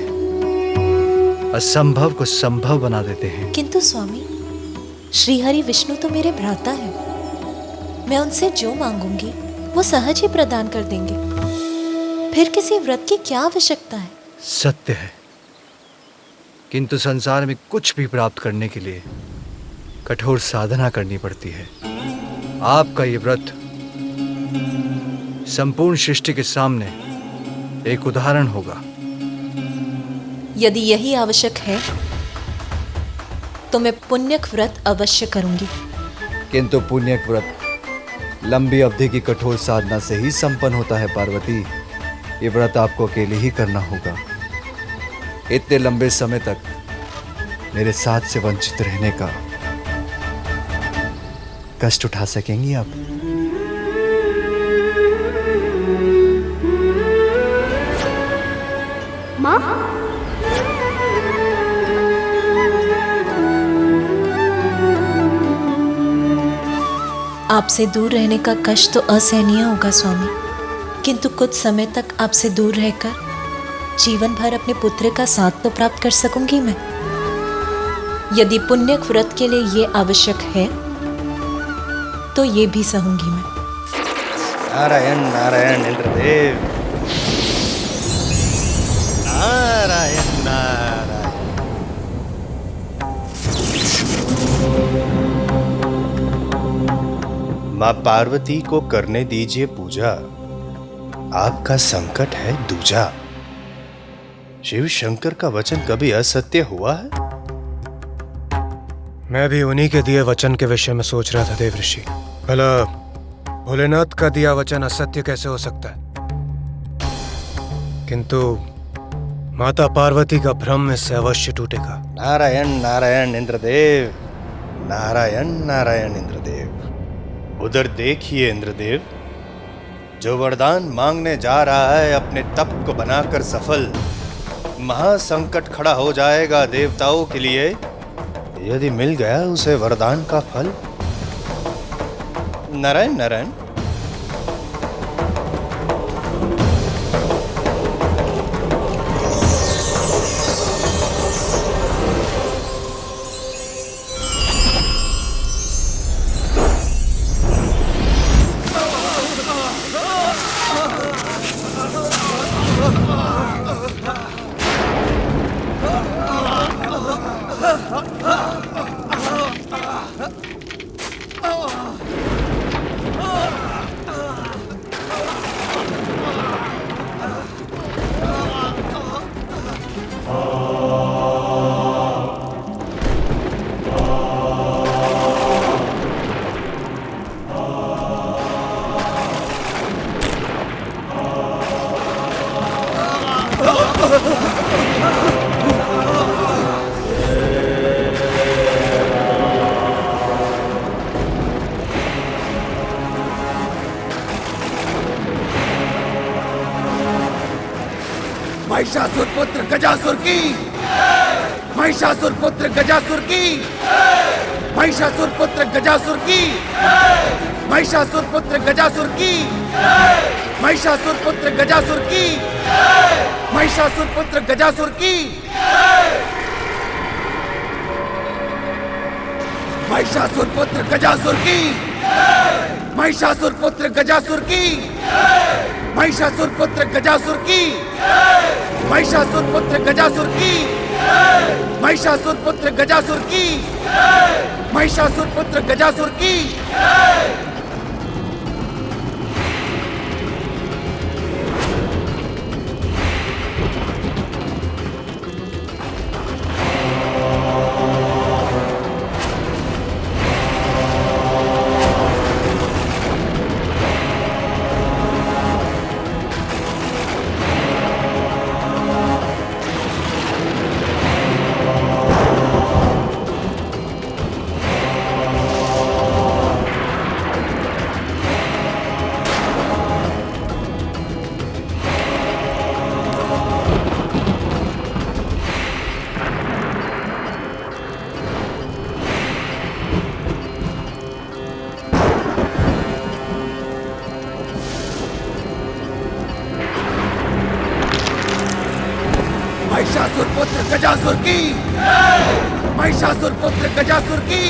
असंभव को संभव बना देते हैं। किंतु स्वामी, श्रीहरि विष्णु तो मेरे भ्राता हैं। मैं उनसे जो मांगूंगी वो सहज ही प्रदान कर देंगे। फिर किसी व्रत की क्या आवश्यकता है? सत्य है, किंतु संसार में कुछ भी प्राप्त करने के लिए कठोर साधना करनी पड़ती है। आपका ये व्रत संपूर्ण सृष्टि के सामने एक उदाहरण होगा। यदि यही आवश्यक है तो मैं पुण्यक व्रत अवश्य करूंगी। किंतु पुण्यक व्रत लंबी अवधि की कठोर साधना से ही संपन्न होता है पार्वती। ये व्रत आपको अकेले ही करना होगा। इतने लंबे समय तक मेरे साथ से वंचित रहने का कष्ट उठा सकेंगी आप? माँ, आपसे दूर रहने का कष्ट तो असहनीय होगा स्वामी, किंतु कुछ समय तक आपसे दूर रहकर जीवन भर अपने पुत्र का साथ तो प्राप्त कर सकूंगी मैं। यदि पुण्यक व्रत के लिए ये आवश्यक है तो ये भी सहूंगी मैं। नारायण नारायण इंद्रदेव, नारायण नारायण। माँ पार्वती को करने दीजिए पूजा, आपका संकट है दूजा। शिव शंकर का वचन कभी असत्य हुआ है? मैं भी उन्हीं के दिए वचन के विषय में सोच रहा था देव ऋषि। भला भोलेनाथ का दिया वचन असत्य कैसे हो सकता है? किंतु माता पार्वती का भ्रम इससे अवश्य टूटेगा। नारायण नारायण इंद्रदेव, नारायण नारायण इंद्रदेव। उधर देखिए इंद्रदेव, जो वरदान मांगने जा रहा है अपने तप को बनाकर सफल, महासंकट खड़ा हो जाएगा देवताओं के लिए यदि मिल गया उसे वरदान का फल। नारायण नारायण। महिषासुर पुत्र गजासुर की, महिषासुर पुत्र गजासुर की, महिषासुर पुत्र गजासुर की, महिषासुर पुत्र गजासुर की, महिषासुर पुत्र गजासुर की, महिषासुर पुत्र गजासुर की। महिषासुर पुत्र गजासुर की, महिषासुर पुत्र गजासुर की, महिषासुर पुत्र गजासुर की, महिषासुर पुत्र गजासुर की, महिषासुर पुत्र गजासुर की, महिषासुर पुत्र गजासुर की। महिषासुर पुत्र गजासुर की, महिषासुर पुत्र गजासुर की।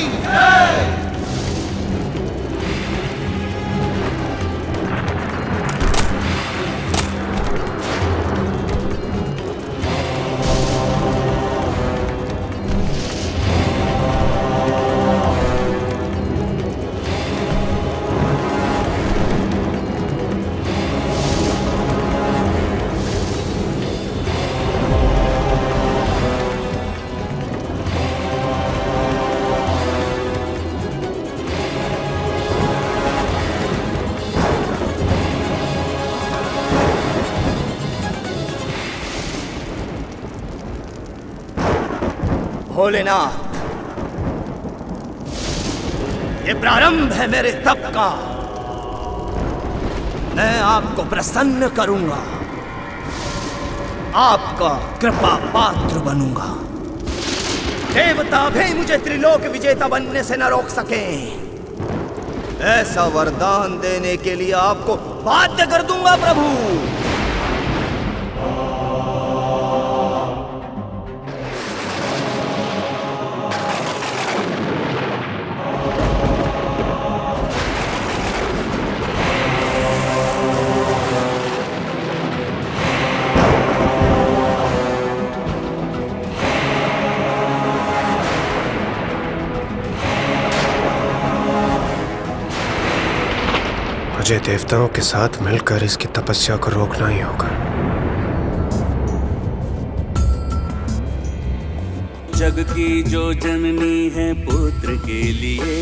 भोलेनाथ, ये प्रारंभ है मेरे तप का। मैं आपको प्रसन्न करूंगा, आपका कृपा पात्र बनूंगा। देवता भी मुझे त्रिलोक विजेता बनने से न रोक सके। ऐसा वरदान देने के लिए आपको बाध्य कर दूंगा प्रभु। मुझे देवताओं के साथ मिलकर इसकी तपस्या को रोकना ही होगा। जग की जो जननी है पुत्र के लिए,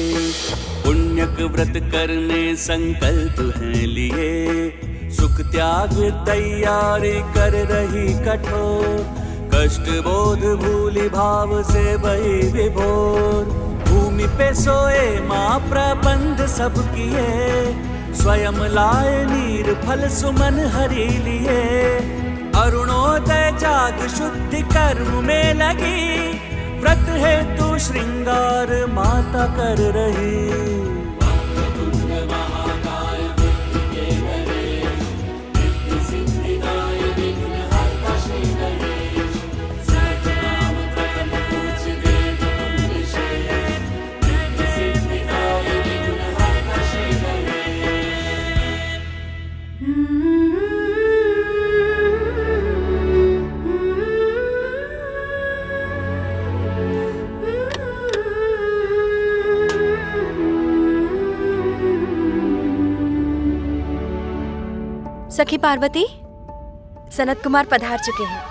पुण्यक व्रत करने संकल्प है लिए। सुख त्याग तैयारी कर रही कठोर, कष्ट बोध भूली भाव से बही विभोर। भूमि पे सोए माँ प्रबंध सब किए, स्वयं लाए नीर फल सुमन हरि लिए। अरुणोदय जाग शुद्धि कर्म में लगी, व्रत है तू श्रृंगार माता कर रही। सखी पार्वती, सनत कुमार पधार चुके हैं।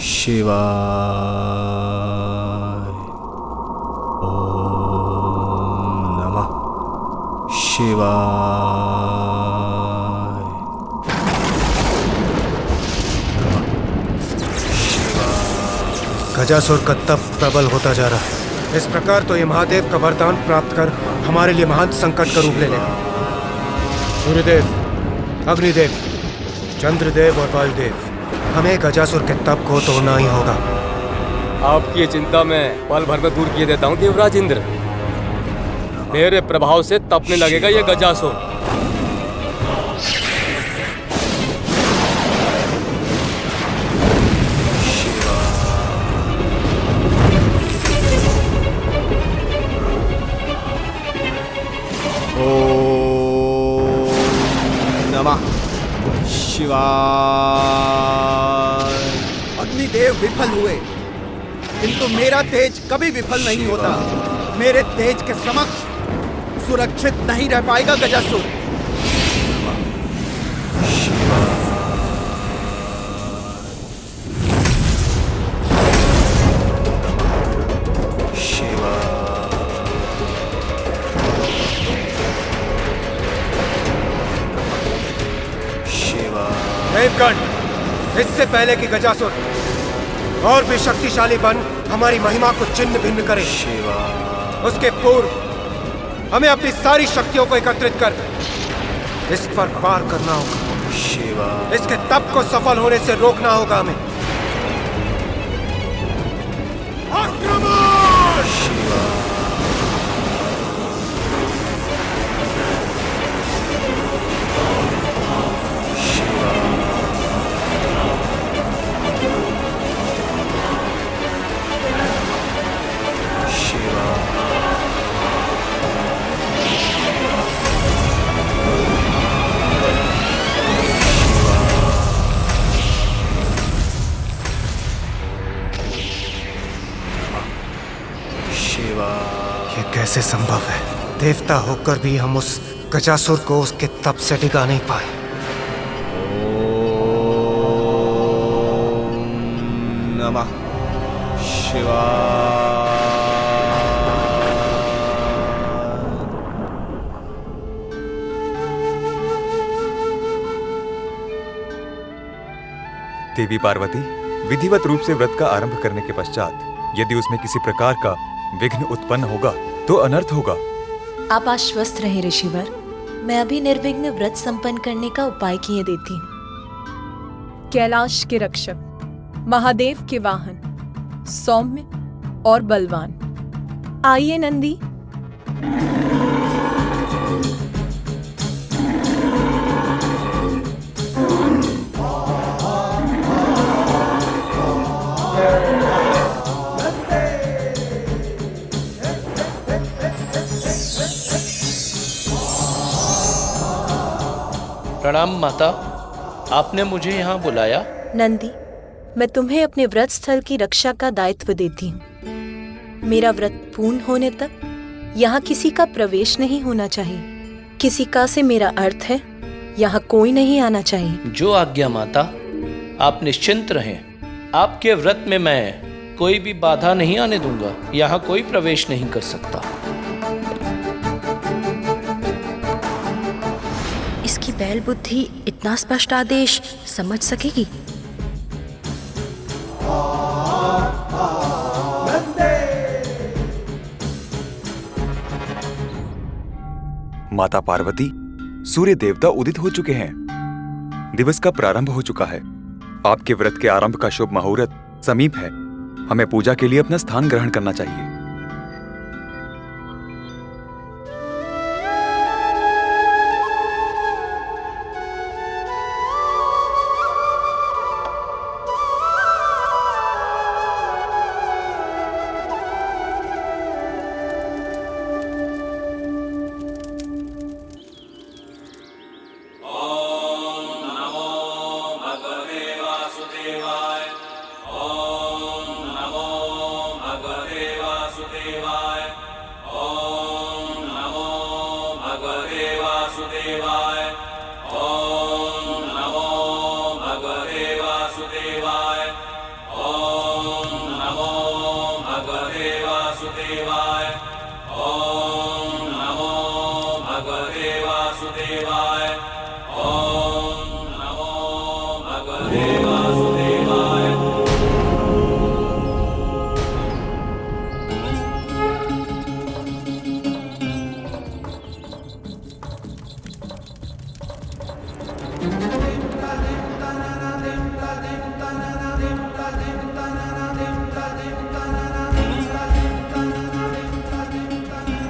शिवा गजासुर का तप प्रबल होता जा रहा है। इस प्रकार तो ये महादेव का वरदान प्राप्त कर हमारे लिए महान संकट का रूप ले लेगा। सूर्यदेव, अग्निदेव, चंद्रदेव और वायुदेव, हमें गजासुर के तप को तोड़ना ही होगा। आपकी ये चिंता मैं पल भर में दूर किए देता हूँ देवराज इंद्र। मेरे प्रभाव से तपने लगेगा ये गजासुर। शिवाय। अग्निदेव विफल हुए, किंतु मेरा तेज कभी विफल नहीं होता। मेरे तेज के समक्ष सुरक्षित नहीं रह पाएगा गजासुर। देवगण, इससे पहले कि गजासुर और भी शक्तिशाली बन हमारी महिमा को छिन्न भिन्न करे, उसके पूर्व हमें अपनी सारी शक्तियों को एकत्रित कर इस पर पार करना होगा। इसके तप को सफल होने से रोकना होगा हमें। ये कैसे संभव है? देवता होकर भी हम उस गजासुर को उसके तप से डिगा नहीं पाए। नमः शिवाय। देवी पार्वती, विधिवत रूप से व्रत का आरंभ करने के पश्चात यदि उसमें किसी प्रकार का विघ्न उत्पन्न होगा तो अनर्थ होगा। आप आश्वस्त रहे ऋषिवर, मैं अभी निर्विघ्न व्रत संपन्न करने का उपाय किए देती हूँ। कैलाश के रक्षक, महादेव के वाहन, सौम्य और बलवान, आइए नंदी। प्रणाम माता, आपने मुझे यहाँ बुलाया? नंदी, मैं तुम्हें अपने व्रत स्थल की रक्षा का दायित्व देती हूँ। मेरा व्रत पूर्ण होने तक यहाँ किसी का प्रवेश नहीं होना चाहिए। किसी का से मेरा अर्थ है यहाँ कोई नहीं आना चाहिए। जो आज्ञा माता, आप निश्चिंत रहें। आपके व्रत में मैं कोई भी बाधा नहीं आने दूंगा। यहाँ कोई प्रवेश नहीं कर सकता। इसकी बैल बुद्धि इतना स्पष्ट आदेश समझ सकेगी? माता पार्वती, सूर्य देवता उदित हो चुके हैं। दिवस का प्रारंभ हो चुका है। आपके व्रत के आरंभ का शुभ मुहूर्त समीप है। हमें पूजा के लिए अपना स्थान ग्रहण करना चाहिए।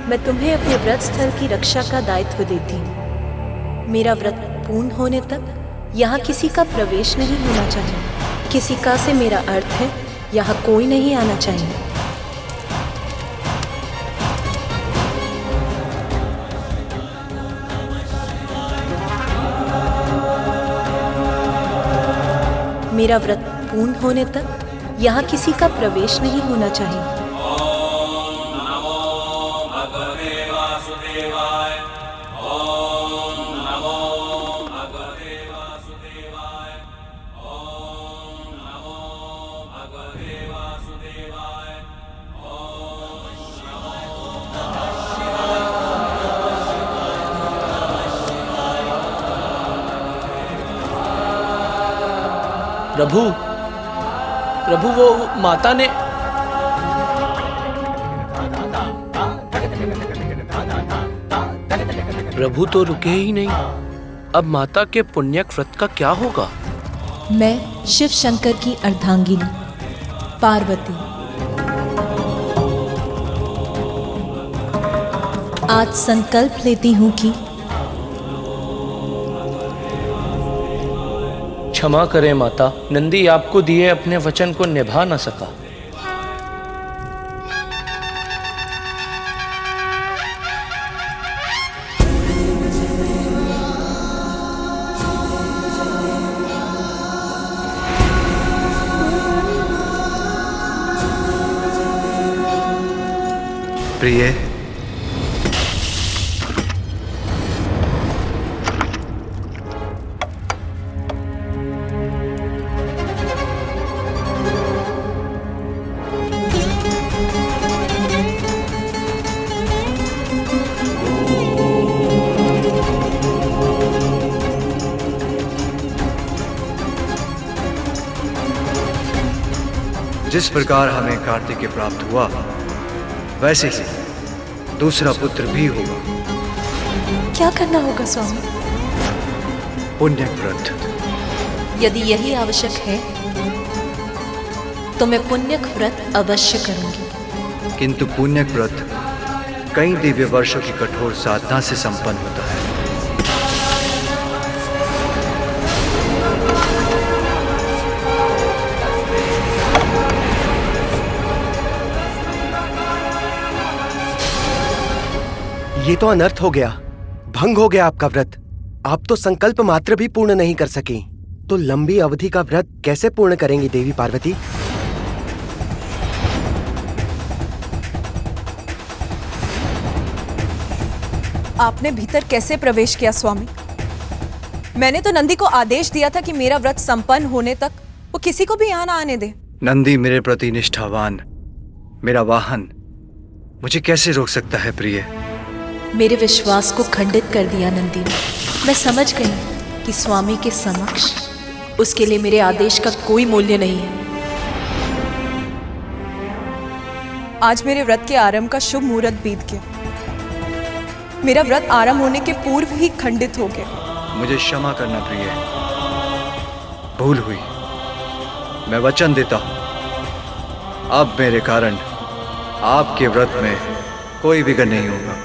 मैं तुम्हें अपने व्रत स्थल की रक्षा का दायित्व देती हूँ। मेरा व्रत पूर्ण होने तक यहाँ किसी का प्रवेश नहीं होना चाहिए। किसी का से मेरा अर्थ है यहाँ कोई नहीं आना चाहिए। मेरा व्रत पूर्ण होने तक यहाँ किसी का प्रवेश नहीं होना चाहिए। प्रभु, प्रभु वो माता ने प्रभु तो रुके ही नहीं। अब माता के पुण्यक व्रत का क्या होगा? मैं शिव शंकर की अर्धांगिनी पार्वती आज संकल्प लेती हूँ कि क्षमा करें माता, नंदी आपको दिए अपने वचन को निभा न सका। प्रिय, जिस प्रकार हमें कार्तिकेय प्राप्त हुआ वैसे ही दूसरा पुत्र भी होगा। क्या करना होगा स्वामी? पुण्यक व्रत। यदि यही आवश्यक है तो मैं पुण्यक व्रत अवश्य करूंगी। किंतु पुण्यक व्रत कई दिव्य वर्षों की कठोर साधना से संपन्न होता है। ये तो अनर्थ हो गया, भंग हो गया आपका व्रत। आप तो संकल्प मात्र भी पूर्ण नहीं कर सके, तो लंबी अवधि का व्रत कैसे पूर्ण करेंगी देवी पार्वती? आपने भीतर कैसे प्रवेश किया स्वामी? मैंने तो नंदी को आदेश दिया था कि मेरा व्रत संपन्न होने तक वो किसी को भी यहाँ ना आने दे। नंदी मेरे प्रति निष्ठावान, मेरा वाहन, मुझे कैसे रोक सकता है प्रिय? मेरे विश्वास को खंडित कर दिया नंदी ने। मैं समझ गई कि स्वामी के समक्ष उसके लिए मेरे आदेश का कोई मूल्य नहीं है। आज मेरे व्रत के आरंभ का शुभ मुहूर्त बीत गया। मेरा व्रत आरंभ होने के पूर्व ही खंडित हो गया। मुझे क्षमा करना प्रिय, भूल हुई। मैं वचन देता हूं अब मेरे कारण आपके व्रत में कोई विघ्न नहीं होगा।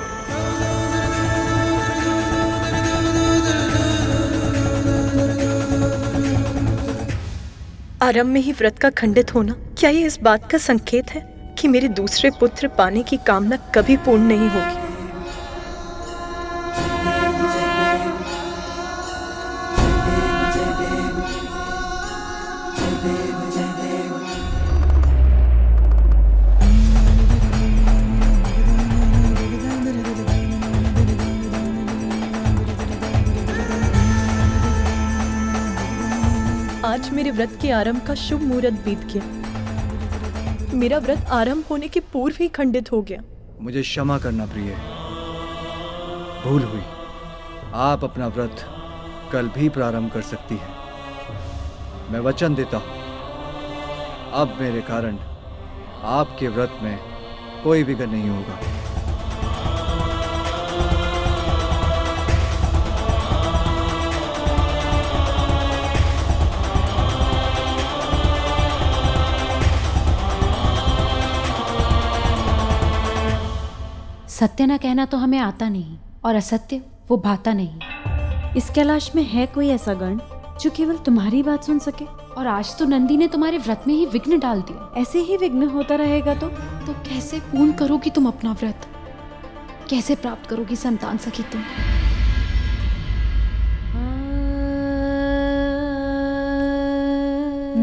आरंभ में ही व्रत का खंडित होना, क्या ये इस बात का संकेत है कि मेरे दूसरे पुत्र पाने की कामना कभी पूर्ण नहीं होगी? आज मेरे व्रत के आरंभ का शुभ मुहूर्त बीत गया। मेरा व्रत आरंभ होने के पूर्व ही खंडित हो गया। मुझे क्षमा करना प्रिय, भूल हुई। आप अपना व्रत कल भी प्रारंभ कर सकती हैं। मैं वचन देता हूं अब मेरे कारण आपके व्रत में कोई विघ्न नहीं होगा। सत्य न कहना तो हमें आता नहीं, और असत्य वो भाता नहीं। इस कैलाश में है कोई ऐसा गण जो केवल तुम्हारी बात सुन सके? और आज तो नंदी ने तुम्हारे व्रत में ही विघ्न डाल दिया। ऐसे ही विघ्न होता रहेगा तो कैसे पूर्ण करोगी तुम अपना व्रत? कैसे प्राप्त करोगी संतान सखी तुम?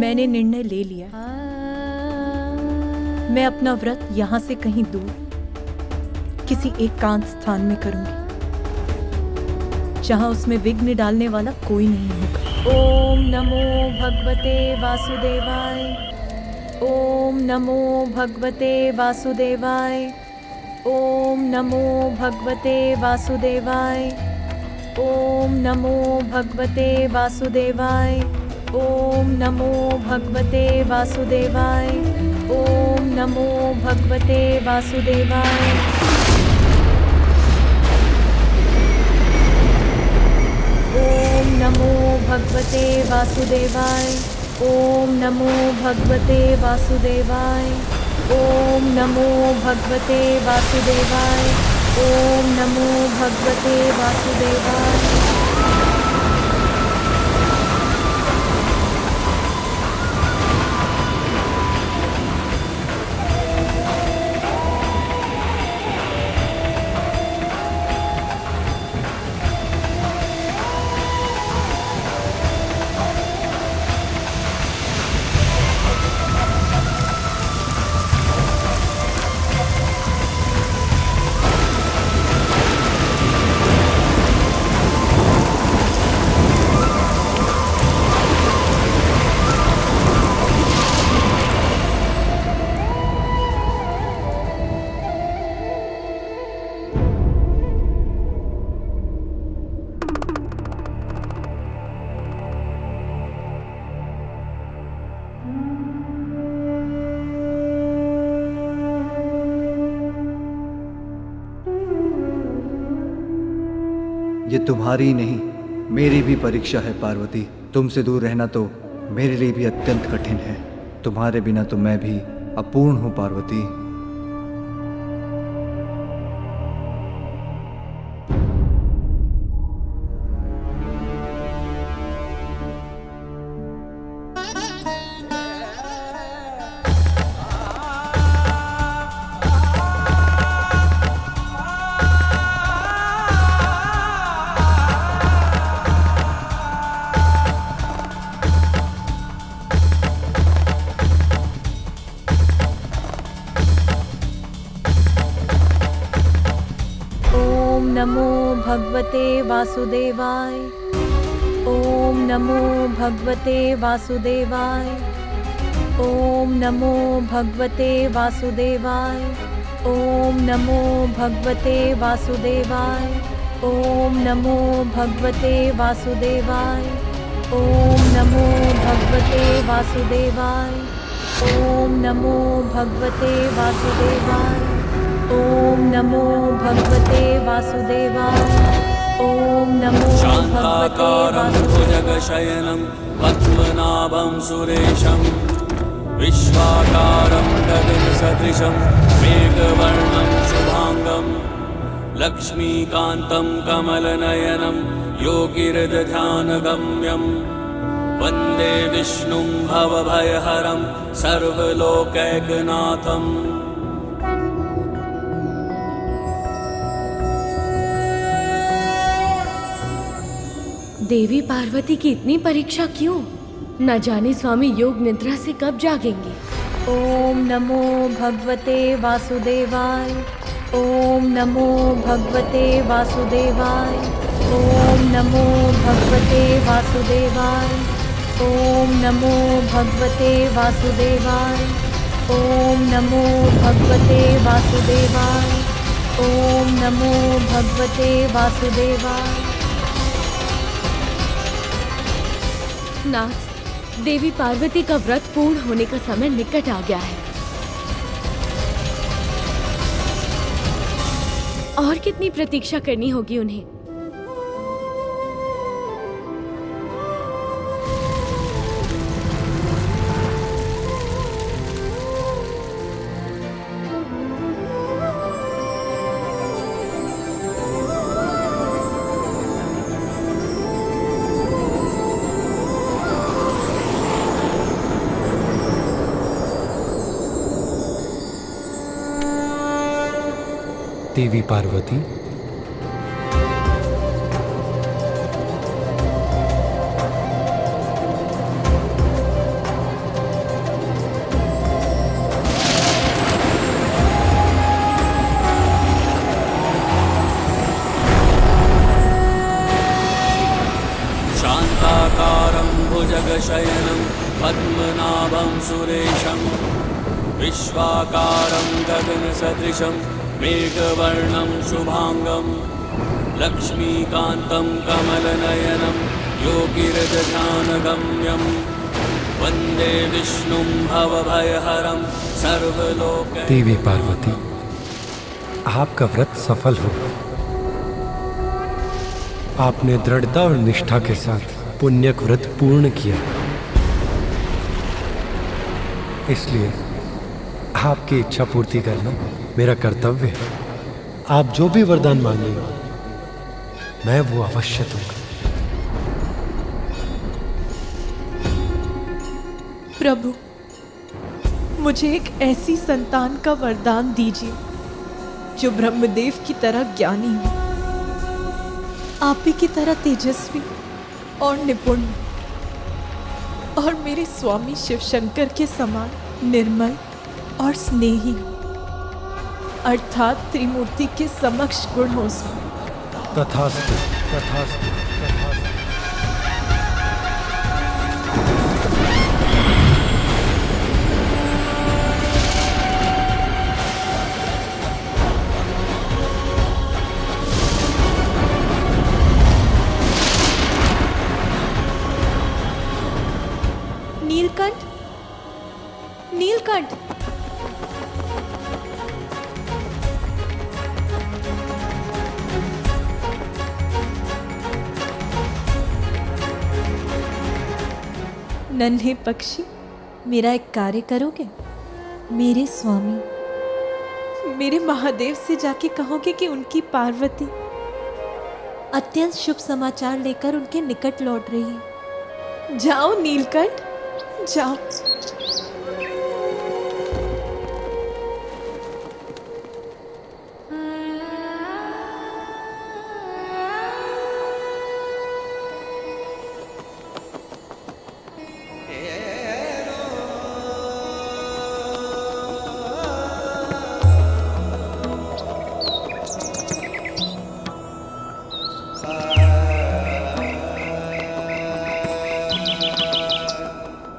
मैंने निर्णय ले लिया, मैं अपना व्रत यहाँ से कहीं दूर किसी एकांत स्थान में करूंगी, जहाँ उसमें विघ्न डालने वाला कोई नहीं होगा। ओम नमो भगवते वासुदेवाय। ओम नमो भगवते वासुदेवाय। ओम नमो भगवते वासुदेवाय। ओम नमो भगवते वासुदेवाय। ओम नमो भगवते वासुदेवाय। ओम नमो भगवते वासुदेवाय। ओम नमो भगवते वासुदेवाय। ओम नमो भगवते वासुदेवाय। ओम नमो भगवते वासुदेवाय। ओम नमो भगवते वासुदेवाय। ये तुम्हारी नहीं मेरी भी परीक्षा है पार्वती। तुमसे दूर रहना तो मेरे लिए भी अत्यंत कठिन है। तुम्हारे बिना तो मैं भी अपूर्ण हूँ पार्वती। नमो भगवते वासुदेवाय। ओम नमो भगवते वासुदेवाय। ओम नमो भगवते वासुदेवाय। ओम नमो भगवते वासुदेवाय। ओम नमो भगवते वासुदेवाय। ओम नमो भगवते वासुदेवाय। ओम नमो भगवते वासुदेवाय। ओम नमो भगवते वासुदेवाय। ओम नमो शान्ताकारं भुजगशयनं पद्मनाभं सुरेशं विश्वाकारं गगनसदृशं मेघवर्णं शुभांगं लक्ष्मीकान्तं कमलनयनं योगिहृदध्यानगम्यं वन्दे विष्णुं भवभयहरं सर्वलोकैकनाथम्। देवी पार्वती की इतनी परीक्षा क्यों? न जाने स्वामी योग निद्रा से कब जागेंगे। ओम नमो भगवते वासुदेवाय। ओम नमो भगवते वासुदेवाय। ओम नमो भगवते वासुदेवाय। ओम नमो भगवते वासुदेवाय। ओम नमो भगवते वासुदेवाय। ओम नमो भगवते वासुदेवाय। नाथ, देवी पार्वती का व्रत पूर्ण होने का समय निकट आ गया है। और कितनी प्रतीक्षा करनी होगी उन्हें? देवी पार्वती, शान्ताकारं भुजगशयनं पद्मनाभं सुरेशं विश्वाकारं गगनसदृशं मेघवर्णं शुभांगं लक्ष्मीकान्तं कमलनयनं योगिरजध्यानगम्यं वन्दे विष्णुं भवभयहरं सर्वलोक। देवी पार्वती, आपका व्रत सफल हो। आपने दृढ़ता और निष्ठा के साथ पुण्यक व्रत पूर्ण किया, इसलिए आपकी इच्छा पूर्ति करना मेरा कर्तव्य है। आप जो भी वरदान मांगेंगे मैं वो अवश्य दूंगा। प्रभु, मुझे एक ऐसी संतान का वरदान दीजिए जो ब्रह्मदेव की तरह ज्ञानी हो, आप ही की तरह तेजस्वी और निपुण, और मेरे स्वामी शिवशंकर के समान निर्मल और स्नेही, अर्थात त्रिमूर्ति के समक्ष गुण हो उसमें। तथास्तु, तथास्तु, तथास्तु। नीलकंठ, नीलकंठ, नन्हे पक्षी, मेरा एक कार्य करोगे? मेरे स्वामी, मेरे महादेव से जाके कहोगे कि उनकी पार्वती अत्यंत शुभ समाचार लेकर उनके निकट लौट रही है। जाओ नीलकंठ, जाओ।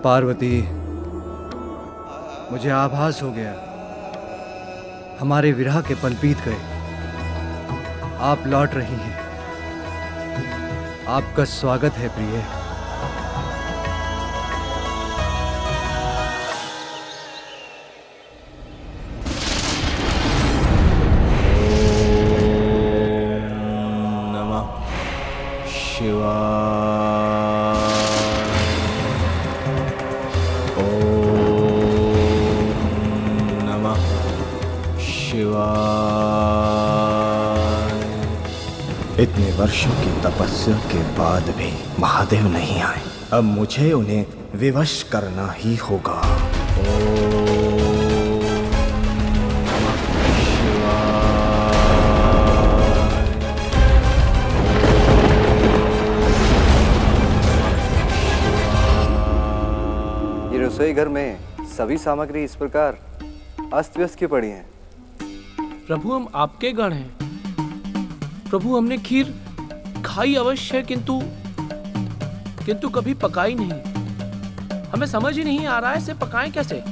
पार्वती, मुझे आभास हो गया, हमारे विरह के पल बीत गए। आप लौट रही हैं। आपका स्वागत है प्रिय। नमः शिवाय। इतने वर्षों की तपस्या के बाद भी महादेव नहीं आए। अब मुझे उन्हें विवश करना ही होगा। ये रसोई घर में सभी सामग्री इस प्रकार अस्त व्यस्त की पड़ी हैं। प्रभु, हम आपके गण हैं। प्रभु, हमने खीर खाई अवश्य है, किंतु कभी पकाई नहीं। हमें समझ ही नहीं आ रहा है इसे पकाएं कैसे।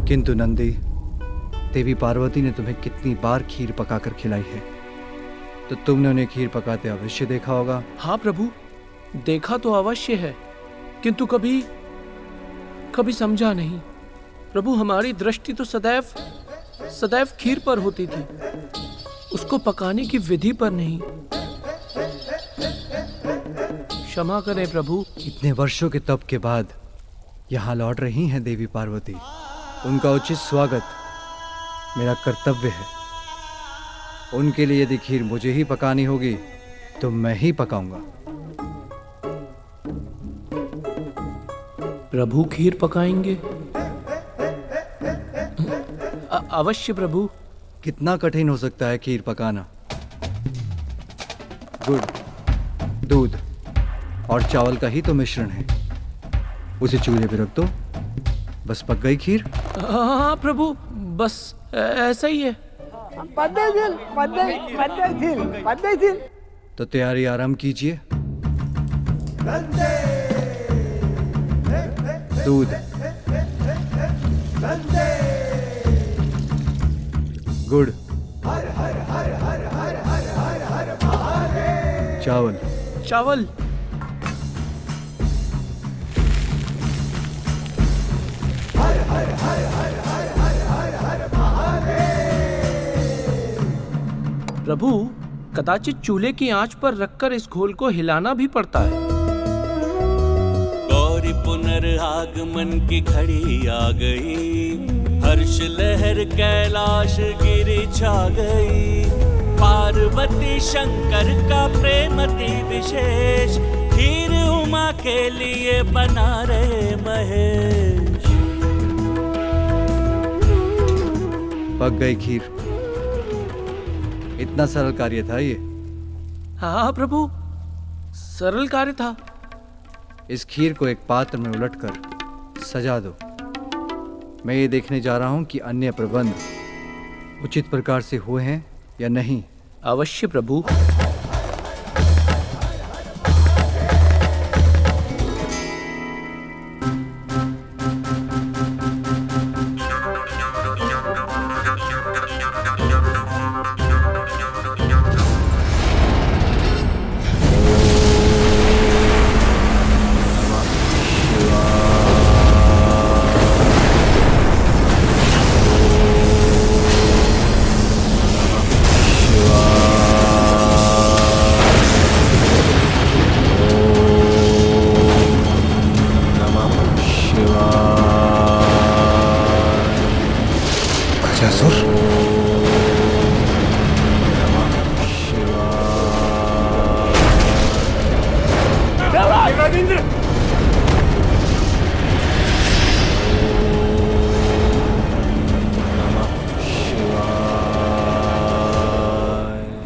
किंतु नंदी, देवी पार्वती ने तुम्हें कितनी बार खीर पकाकर खिलाई है, तो तुमने उन्हें खीर पकाते अवश्य देखा होगा। हाँ प्रभु, देखा तो अवश्य है, किंतु कभी समझा नहीं। प्रभु, हमारी दृष्टि तो सदैव खीर पर होती थी, उसको पकाने की विधि पर नहीं। क्षमा करें प्रभु। इतने वर्षों के तप के बाद यहाँ लौट रही हैं देवी पार्वती। उनका उचित स्वागत मेरा कर्तव्य है। उनके लिए यदि खीर मुझे ही पकानी होगी तो मैं ही पकाऊंगा। प्रभु खीर पकाएंगे? अवश्य प्रभु। कितना कठिन हो सकता है खीर पकाना? गुड़, दूध और चावल का ही तो मिश्रण है। उसे चूल्हे पे रख दो, बस पक गई खीर। हाँ प्रभु, बस ऐसा ही है। तो तैयारी आराम कीजिए। दूध, गुड़, चावल, चावल, प्रभु कदाचित चूल्हे की आंच पर रखकर इस घोल को हिलाना भी पड़ता है। गौरी पुनर्आगमन की घड़ी आ गई, हर्ष लहर कैलाश गिरी छा गई। पार्वती शंकर का प्रेम अति विशेष, खीर उमा के लिए बना रहे महेश। पक गई खीर। इतना सरल कार्य था ये। हाँ प्रभु, सरल कार्य था। इस खीर को एक पात्र में उलटकर सजा दो। मैं ये देखने जा रहा हूं कि अन्य प्रबंध उचित प्रकार से हुए हैं या नहीं। अवश्य प्रभु।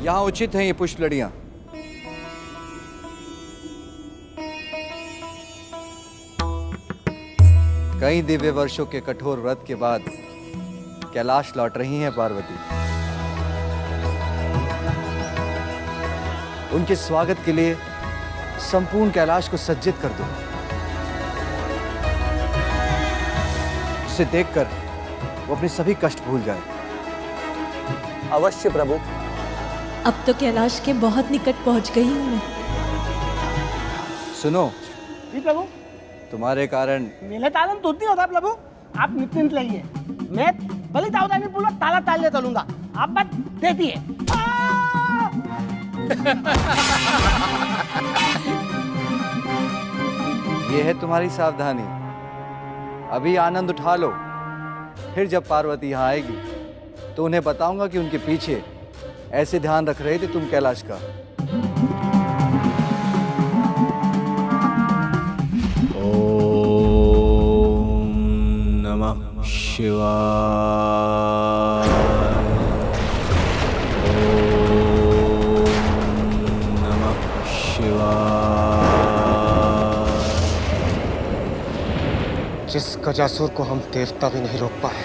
यहाँ उचित हैं ये पुष्प लड़ियां। कई दिव्य वर्षों के कठोर व्रत के बाद कैलाश लौट रही हैं पार्वती। उनके स्वागत के लिए संपूर्ण कैलाश को सज्जित कर दो। उसे देखकर वो अपने सभी कष्ट भूल जाए। अवश्य प्रभु। अब तो कैलाश के बहुत निकट पहुंच गई हूं मैं। सुनो प्रभु, तुम्हारे कारण मेले तालन तो नहीं होता प्रभु। आप निश्चिंत रहिए, मैं भले दाऊदानी पूर्वक ताला तालने चलूंगा। आप बात देती है। ये है तुम्हारी सावधानी। अभी आनंद उठा लो, फिर जब पार्वती यहाँ आएगी तो उन्हें बताऊंगा कि उनके पीछे ऐसे ध्यान रख रहे थे तुम कैलाश का। ओम नमः शिवाय। ओम नमः शिवाय। जिस गजासुर को हम देवता भी नहीं रोक पाए,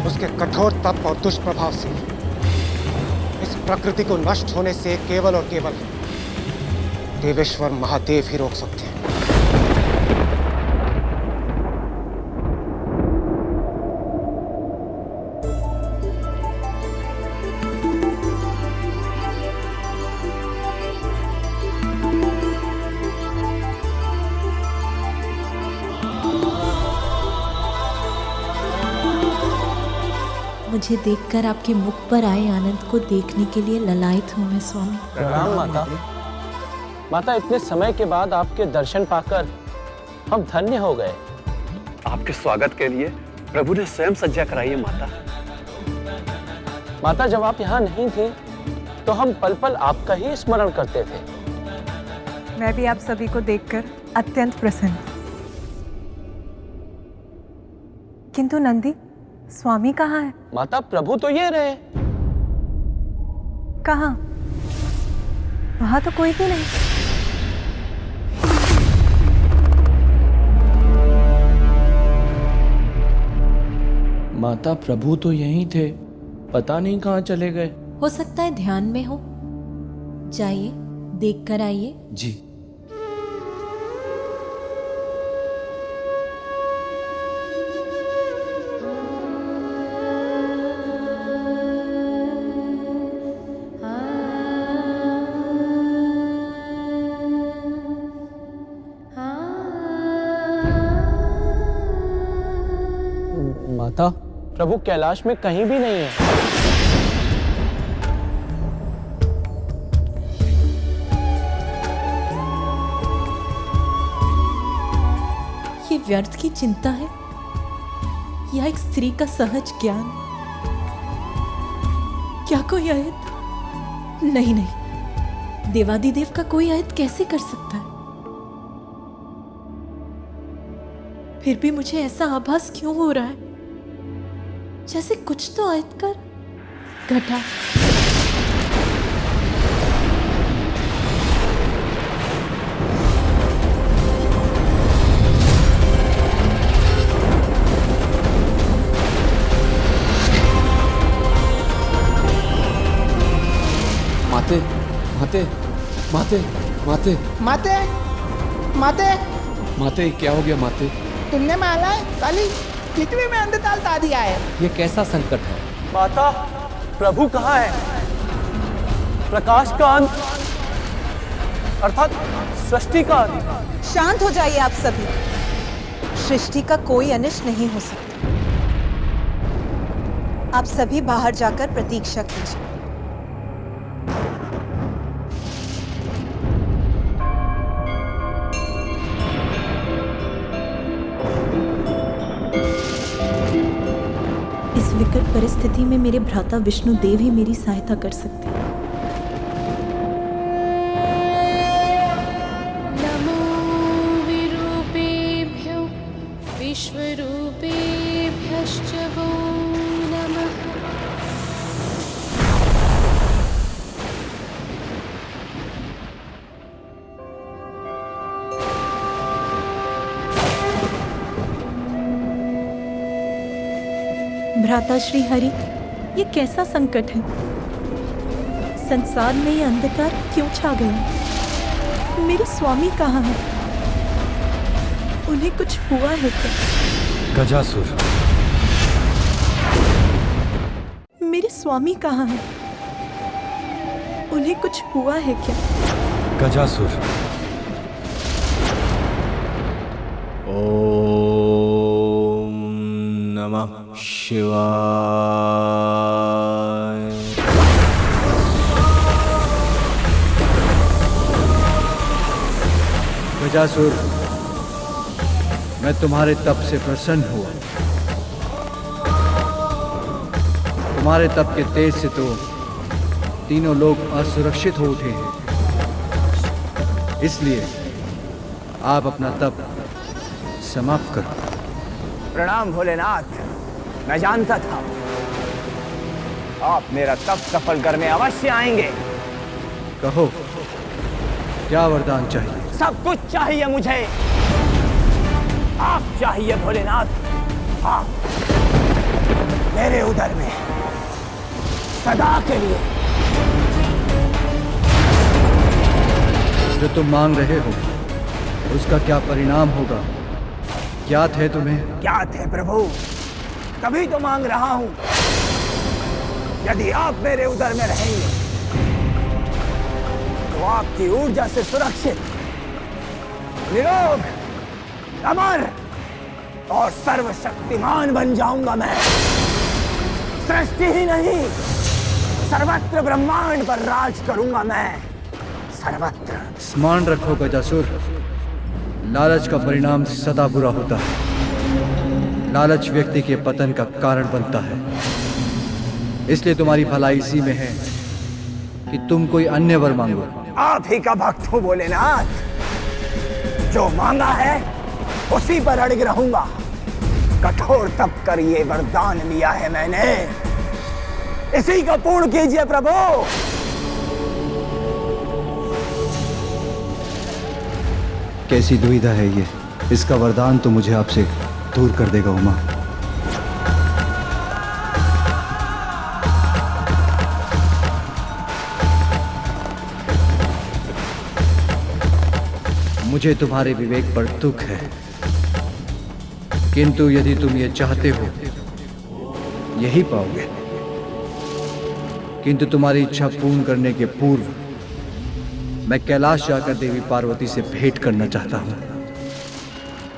उसके कठोर तप और दुष्प्रभाव से इस प्रकृति को नष्ट होने से केवल और केवल देवेश्वर महादेव ही रोक सकते हैं। मुझे देखकर आपके मुख पर आए आनंद को देखने के लिए ललायत हूँ मैं स्वामी। प्रणाम माता। माता, इतने समय के बाद आपके दर्शन पाकर हम धन्य हो गए। आपके स्वागत के लिए प्रभु ने स्वयं सज्जा कराई है माता। माता, जब आप यहाँ नहीं थी तो हम पल पल आपका ही स्मरण करते थे। मैं भी आप सभी को देखकर अत्यंत प्रसन्न। किंतु नंदी, स्वामी कहाँ है? माता प्रभु तो ये रहे। कहाँ? वहां तो कोई भी नहीं। माता प्रभु तो यहीं थे, पता नहीं कहाँ चले गए। हो सकता है ध्यान में हो। जाइए, देख कर आइए। जी। माता प्रभु कैलाश में कहीं भी नहीं है। ये व्यर्थ की चिंता है या एक स्त्री का सहज ज्ञान? क्या कोई आयत? नहीं नहीं, देवादिदेव का कोई आयत कैसे कर सकता है? फिर भी मुझे ऐसा आभास क्यों हो रहा है जैसे कुछ तो आयत कर घटा। माते माते माते माते माते माते माते क्या हो गया माते? तुमने माला काली पृथ्वी में अंधताल ता दिया है। ये कैसा संकट है? माता प्रभु कहाँ है? प्रकाश का अंत अर्थात सृष्टि का अंत। शांत हो जाइए आप सभी। सृष्टि का कोई अनिष्ट नहीं हो सकता। आप सभी बाहर जाकर प्रतीक्षा कीजिए। इस विकट परिस्थिति में मेरे भ्राता विष्णु देव ही मेरी सहायता कर सकते हैं। नमो विरूपेभ्यो विश्वरूपेभ्यश्च वो नमः। भ्राता श्री हरि, ये कैसा संकट है? संसार में ये अंधकार क्यों छा गया? मेरे स्वामी कहाँ हैं? उन्हें कुछ हुआ है क्या? गजासुर। मेरे स्वामी कहाँ हैं? उन्हें कुछ हुआ है क्या? गजासुर। ओम नमः शिवाय। गजासुर, मैं तुम्हारे तप से प्रसन्न हुआ। तुम्हारे तप के तेज से तो तीनों लोग असुरक्षित हो उठे हैं। इसलिए आप अपना तप समाप्त करो। प्रणाम भोलेनाथ। मैं जानता था आप मेरा तप सफल करने अवश्य आएंगे। कहो, क्या वरदान चाहिए? सब कुछ चाहिए मुझे। आप चाहिए भोलेनाथ। आप मेरे उदर में सदा के लिए। जो तुम मांग रहे हो उसका क्या परिणाम होगा, ज्ञात है तुम्हें? ज्ञात है प्रभु, तभी तो मांग रहा हूं। यदि आप मेरे उदर में रहेंगे तो आपकी ऊर्जा से सुरक्षित, निरोग, अमर और सर्वशक्तिमान बन जाऊंगा मैं। सृष्टि ही नहीं, सर्वत्र ब्रह्मांड पर राज करूंगा मैं। सर्वत्र। स्मरण रखो गजासुर, लालच का परिणाम सदा बुरा होता है। लालच व्यक्ति के पतन का कारण बनता है। इसलिए तुम्हारी भलाई इसी में है कि तुम कोई अन्य वर मांगो। आप ही का भक्त हूं भोलेनाथ। जो मांगा है उसी पर अड़िग रहूंगा। कठोर तप कर ये वरदान लिया है मैंने, इसी को पूर्ण कीजिए प्रभु। कैसी दुविधा है ये? इसका वरदान तो मुझे आपसे दूर कर देगा उमा। मुझे तुम्हारे विवेक पर दुख है, किंतु यदि तुम ये चाहते हो यही पाओगे। किंतु तुम्हारी इच्छा पूर्ण करने के पूर्व मैं कैलाश जाकर देवी पार्वती से भेंट करना चाहता हूं।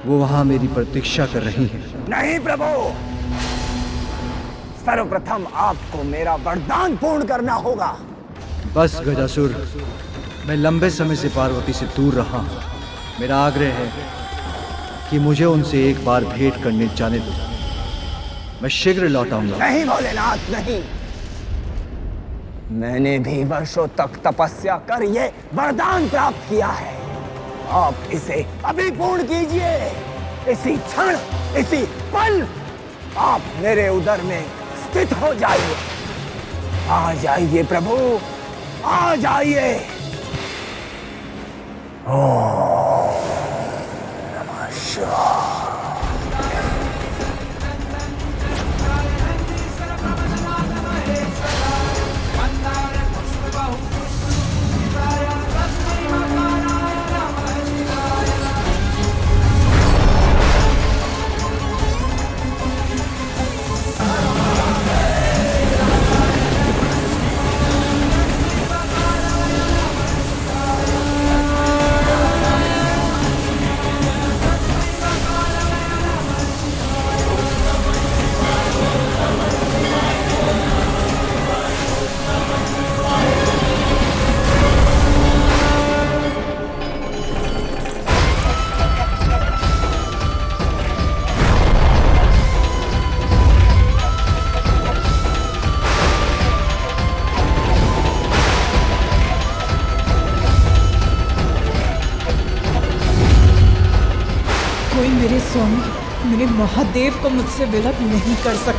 वो वहां मेरी प्रतीक्षा कर रही हैं। नहीं प्रभु, सर्वप्रथम आपको मेरा वरदान पूर्ण करना होगा। बस गजासुर, मैं लंबे समय से पार्वती से दूर रहा हूं। मेरा आग्रह है कि मुझे उनसे एक बार भेंट करने जाने दो। मैं शीघ्र लौट आऊंगा। नहीं भोलेनाथ नहीं, मैंने भी वर्षों तक तपस्या कर ये वरदान प्राप्त किया है। आप इसे अभी पूर्ण कीजिए। इसी क्षण, इसी पल आप मेरे उदर में स्थित हो जाइए। आ जाइए प्रभु, आ जाइए। ओम नमः शिवाय। कोई मेरे स्वामी, मेरे महादेव को मुझसे विलग नहीं कर सकता।